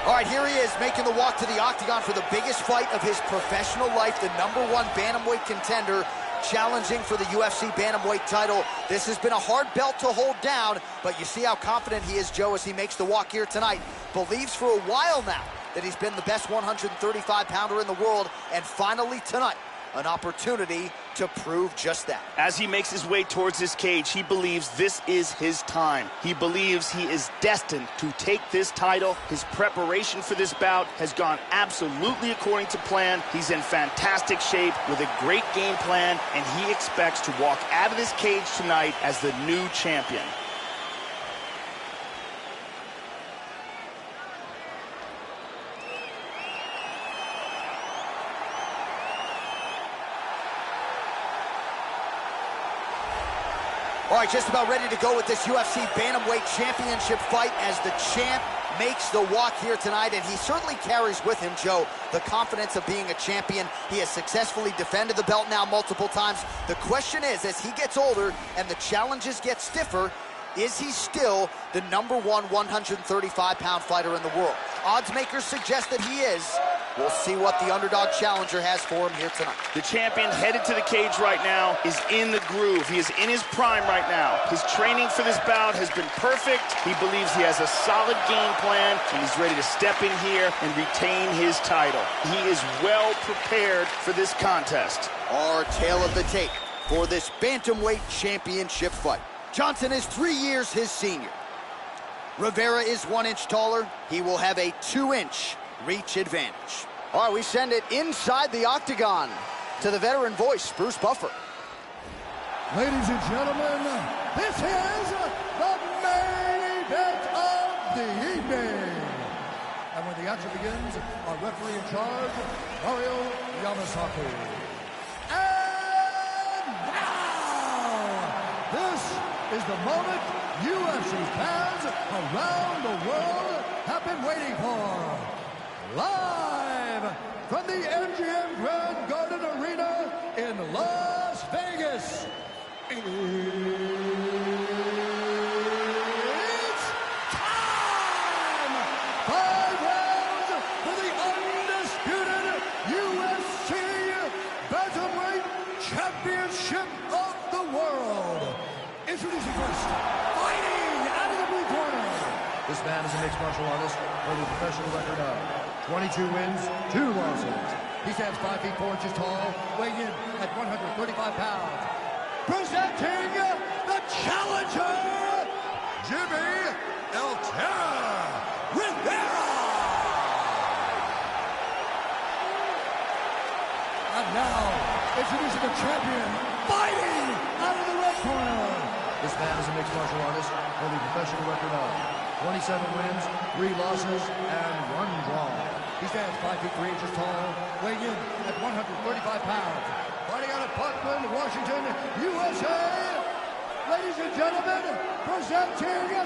All right, here he is making the walk to the octagon for the biggest fight of his professional life, the #1 bantamweight contender, challenging for the UFC bantamweight title. This has been a hard belt to hold down, but you see how confident he is, Joe, as he makes the walk here tonight. Believes for a while now that he's been the best 135-pounder in the world, and finally tonight, an opportunity to prove just that. As he makes his way towards this cage, he believes this is his time. He believes he is destined to take this title. His preparation for this bout has gone absolutely according to plan. He's in fantastic shape with a great game plan, and he expects to walk out of this cage tonight as the new champion. All right, just about ready to go with this UFC Bantamweight Championship fight as the champ makes the walk here tonight, and he certainly carries with him, Joe, the confidence of being a champion. He has successfully defended the belt now multiple times. The question is, as he gets older and the challenges get stiffer, is he still the #1 135-pound fighter in the world? Odds makers suggest that he is. We'll see what the underdog challenger has for him here tonight. The champion headed to the cage right now is in the groove. He is in his prime right now. His training for this bout has been perfect. He believes he has a solid game plan, and he's ready to step in here and retain his title. He is well prepared for this contest. Our tale of the tape for this Bantamweight Championship fight. Johnson is 3 years his senior. Rivera is 1 inch taller. He will have a 2-inch reach advantage. All right, we send it inside the octagon to the veteran voice, Bruce Buffer. Ladies and gentlemen, this is the main event of the evening. And when the action begins, our referee in charge, Mario Yamasaki. And now, this is the moment UFC fans around the world have been waiting for. Live from the MGM Grand Garden It's time! 5 rounds for the undisputed UFC Bantamweight Championship of the World. Introducing first, fighting out of the blue corner. This man is a mixed martial artist with a professional record of 22 wins, 2 losses. He stands 5 feet 4 inches tall, weighing in at 135 pounds. Presenting the challenger, Jimmy El Terra Rivera. And now, introducing the champion, fighting out of the red corner. This man is a mixed martial artist with a professional record of 27 wins, 3 losses, and 1 draw. He stands 5 feet 3 inches tall, weighing in at 135 pounds. Fighting out of Portland, Washington, USA. Ladies and gentlemen, presenting the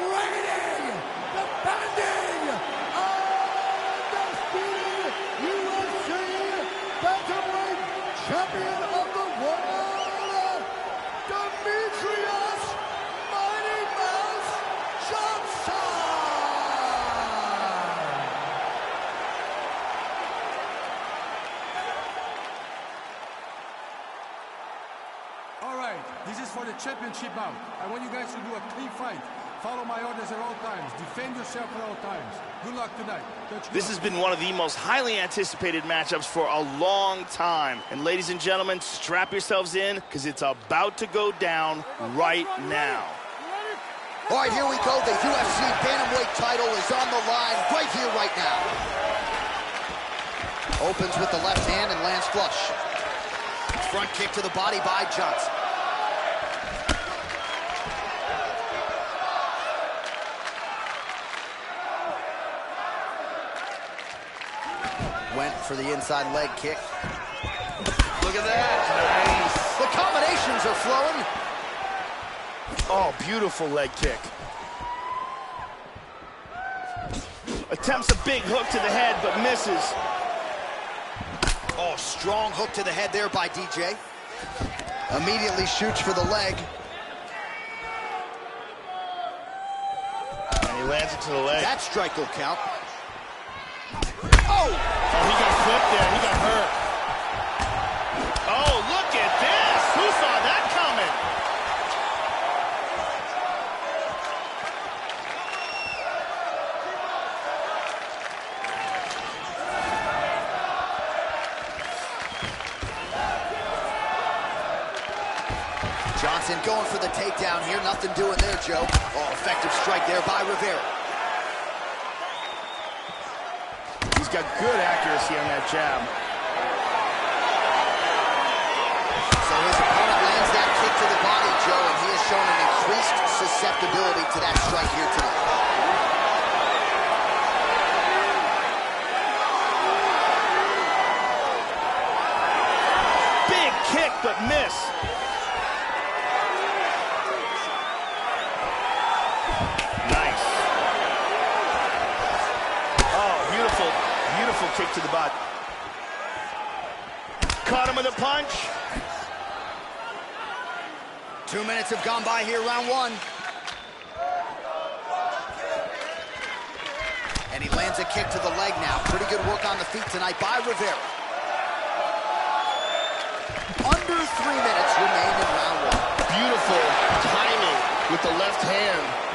reigning, defending, undisputed UFC Bantamweight Champion of the World, Demetrius Mighty Mouse Johnson! All right, this is for the championship bout. I want you guys to do a clean fight. Follow my orders at all times. Defend yourself at all times. Good luck tonight. This has been one of the most highly anticipated matchups for a long time. And ladies and gentlemen, strap yourselves in because it's about to go down right now. All right, here we go. The UFC Bantamweight title is on the line right here, right now. Opens with the left hand and lands flush. Front kick to the body by Johnson. Went for the inside leg kick. Look at that. Nice. The combinations are flowing. Oh, beautiful leg kick. Attempts a big hook to the head, but misses. Oh, strong hook to the head there by DJ. Immediately shoots for the leg. And he lands it to the leg. That strike will count. Oh, he got flipped there. He got hurt. Oh, look at this. Who saw that coming? Johnson going for the takedown here. Nothing doing there, Joe. Oh, effective strike there by Rivera. He's got good accuracy on that jab. So his opponent lands that kick to the body, Joe, and he has shown an increased susceptibility to that strike here tonight. Big kick, but miss. Nice. Oh, beautiful kick to the butt. Caught him with a punch. 2 minutes have gone by here, round 1. And he lands a kick to the leg now. Pretty good work on the feet tonight by Rivera. Under 3 minutes remain in round 1. Beautiful timing with the left hand.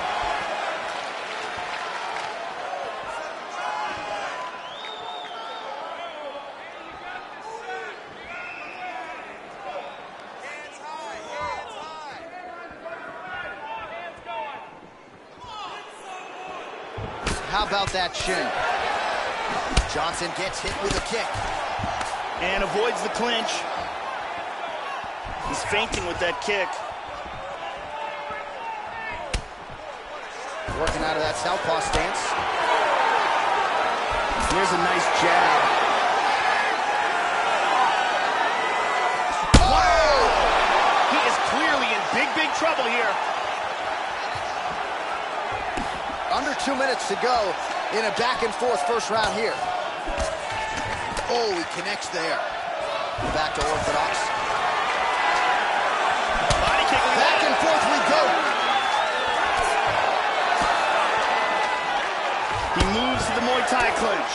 How about that shin? Johnson gets hit with a kick. And avoids the clinch. He's feinting with that kick. Working out of that southpaw stance. Here's a nice jab. Oh! He is clearly in big trouble here. Under 2 minutes to go in a back-and-forth first round here. Oh, he connects there. Back to orthodox. Muay Thai clinch.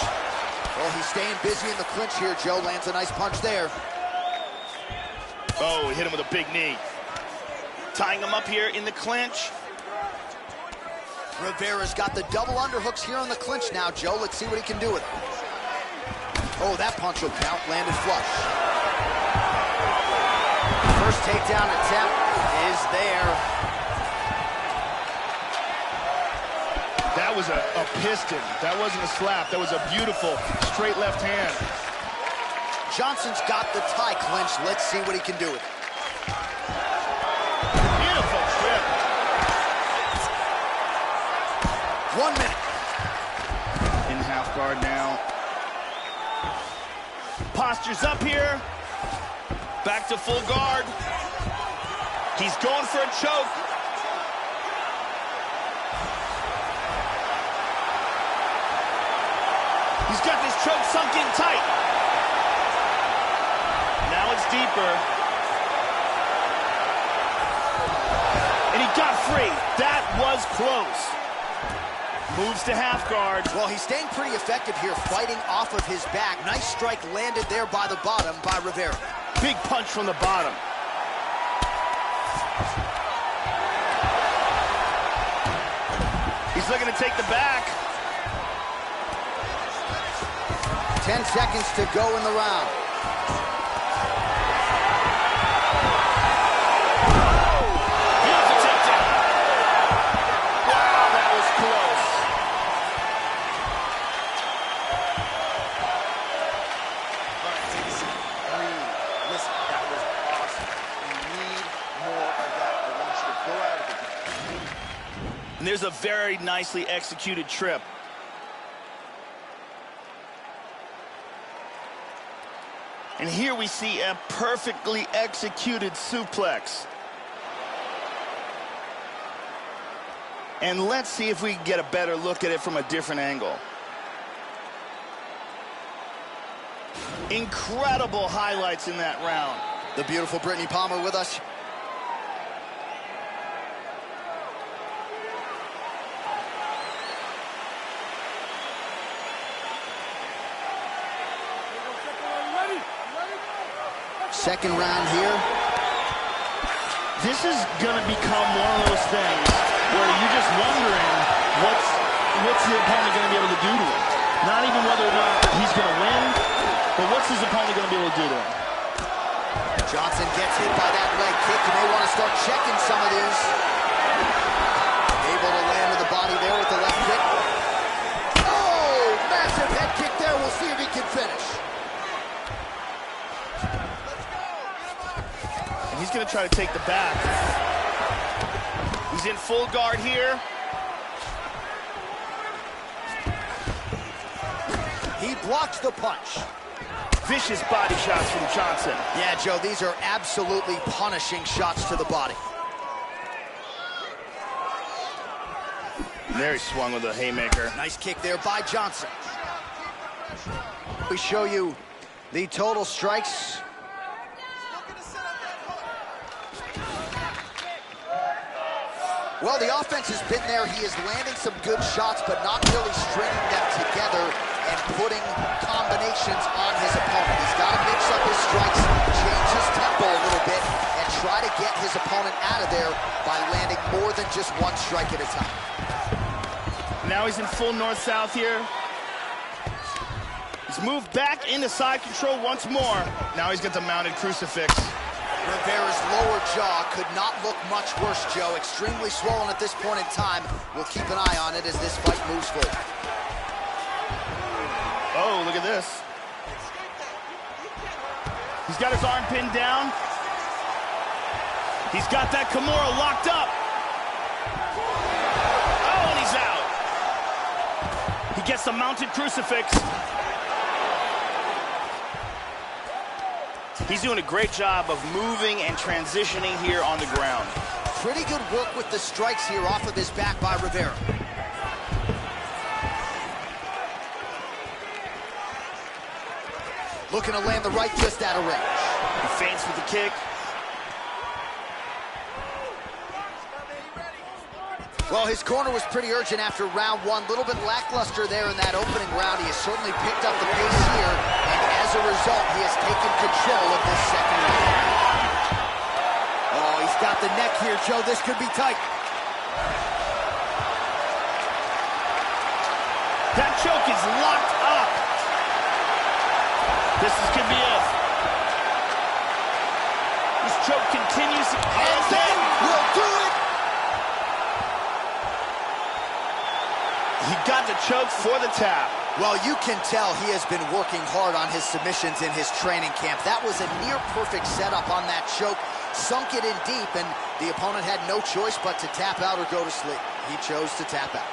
Well, he's staying busy in the clinch here, Joe. Lands a nice punch there. Oh, he hit him with a big knee. Tying him up here in the clinch. Rivera's got the double underhooks here on the clinch now, Joe. Let's see what he can do with it. Oh, that punch will count. Landed flush. First takedown attempt is there. That was a piston. That wasn't a slap. That was a beautiful straight left hand. Johnson's got the tie clinch. Let's see what he can do with it. Beautiful trip. 1 minute. In half guard now. Posture's up here. Back to full guard. He's going for a choke. He's got this choke sunk in tight. Now it's deeper. And he got free. That was close. Moves to half guard. Well, he's staying pretty effective here, fighting off of his back. Nice strike landed there by the bottom by Rivera. Big punch from the bottom. He's looking to take the back. 10 seconds to go in the round. Beautiful takedown. Wow, that was close. All right, take a seat. Breathe. Listen, that was awesome. We need more of that. I want you to go out of it. And there's a very nicely executed trip. And here we see a perfectly executed suplex. And let's see if we can get a better look at it from a different angle. Incredible highlights in that round. The beautiful Brittany Palmer with us. Second round here. This is going to become one of those things where you're just wondering what's the opponent going to be able to do to him. Not even whether or not he's going to win, but what's his opponent going to be able to do to him. Johnson gets hit by that leg kick. You may want to start checking some of these. Able to land to the body there with the left kick. Oh, massive head kick there. We'll see if he can finish. He's going to try to take the back. He's in full guard here. He blocks the punch. Vicious body shots from Johnson. Yeah, Joe, these are absolutely punishing shots to the body. There he swung with a haymaker. Nice kick there by Johnson. We show you the total strikes. Well, the offense has been there. He is landing some good shots, but not really stringing them together and putting combinations on his opponent. He's got to mix up his strikes, change his tempo a little bit, and try to get his opponent out of there by landing more than just one strike at a time. Now he's in full north-south here. He's moved back into side control once more. Now he's got the mounted crucifix. Rivera's lower jaw could not look much worse, Joe. Extremely swollen at this point in time. We'll keep an eye on it as this fight moves forward. Oh, look at this. He's got his arm pinned down. He's got that Kimura locked up. Oh, and he's out. He gets the mounted crucifix. He's doing a great job of moving and transitioning here on the ground. Pretty good work with the strikes here off of his back by Rivera. Looking to land the right just out of range. He feints with the kick. Well, his corner was pretty urgent after round one. A little bit lackluster there in that opening round. He has certainly picked up the pace here, and as a result, he has taken control of this second round. Oh, he's got the neck here, Joe. This could be tight. That choke is locked up. This could be it. This choke continues, and then will do it. He got the choke for the tap. Well, you can tell he has been working hard on his submissions in his training camp. That was a near-perfect setup on that choke. Sunk it in deep, and the opponent had no choice but to tap out or go to sleep. He chose to tap out.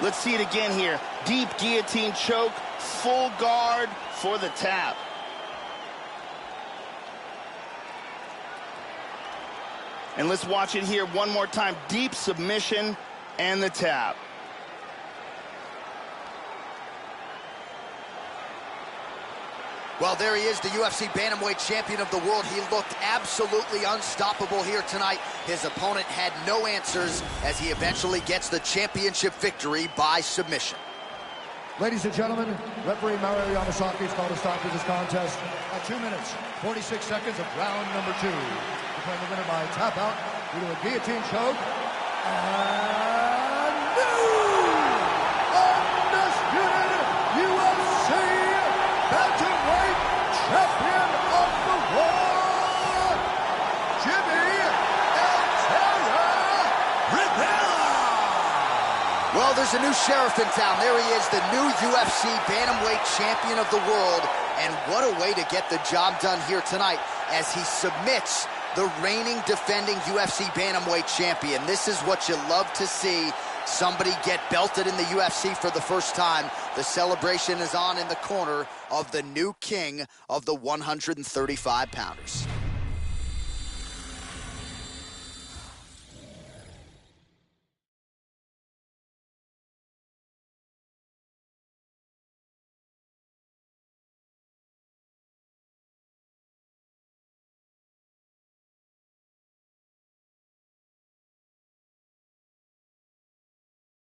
Let's see it again here. Deep guillotine choke, full guard for the tap. And let's watch it here one more time. Deep submission and the tap. Well, there he is, the UFC Bantamweight champion of the world. He looked absolutely unstoppable here tonight. His opponent had no answers as he eventually gets the championship victory by submission. Ladies and gentlemen, referee Mario Yamasaki has called a stop to this contest at 2 minutes, 46 seconds of round number 2. Declaring the winner by tap out due to a guillotine choke. And new undisputed UFC Bantamweight champion of the world, Jimmy Rivera. Well, there's a new sheriff in town. There he is, the new UFC Bantamweight champion of the world. And what a way to get the job done here tonight as he submits the reigning defending UFC Bantamweight champion. This is what you love to see. Somebody get belted in the UFC for the first time. The celebration is on in the corner of the new king of the 135-pounders.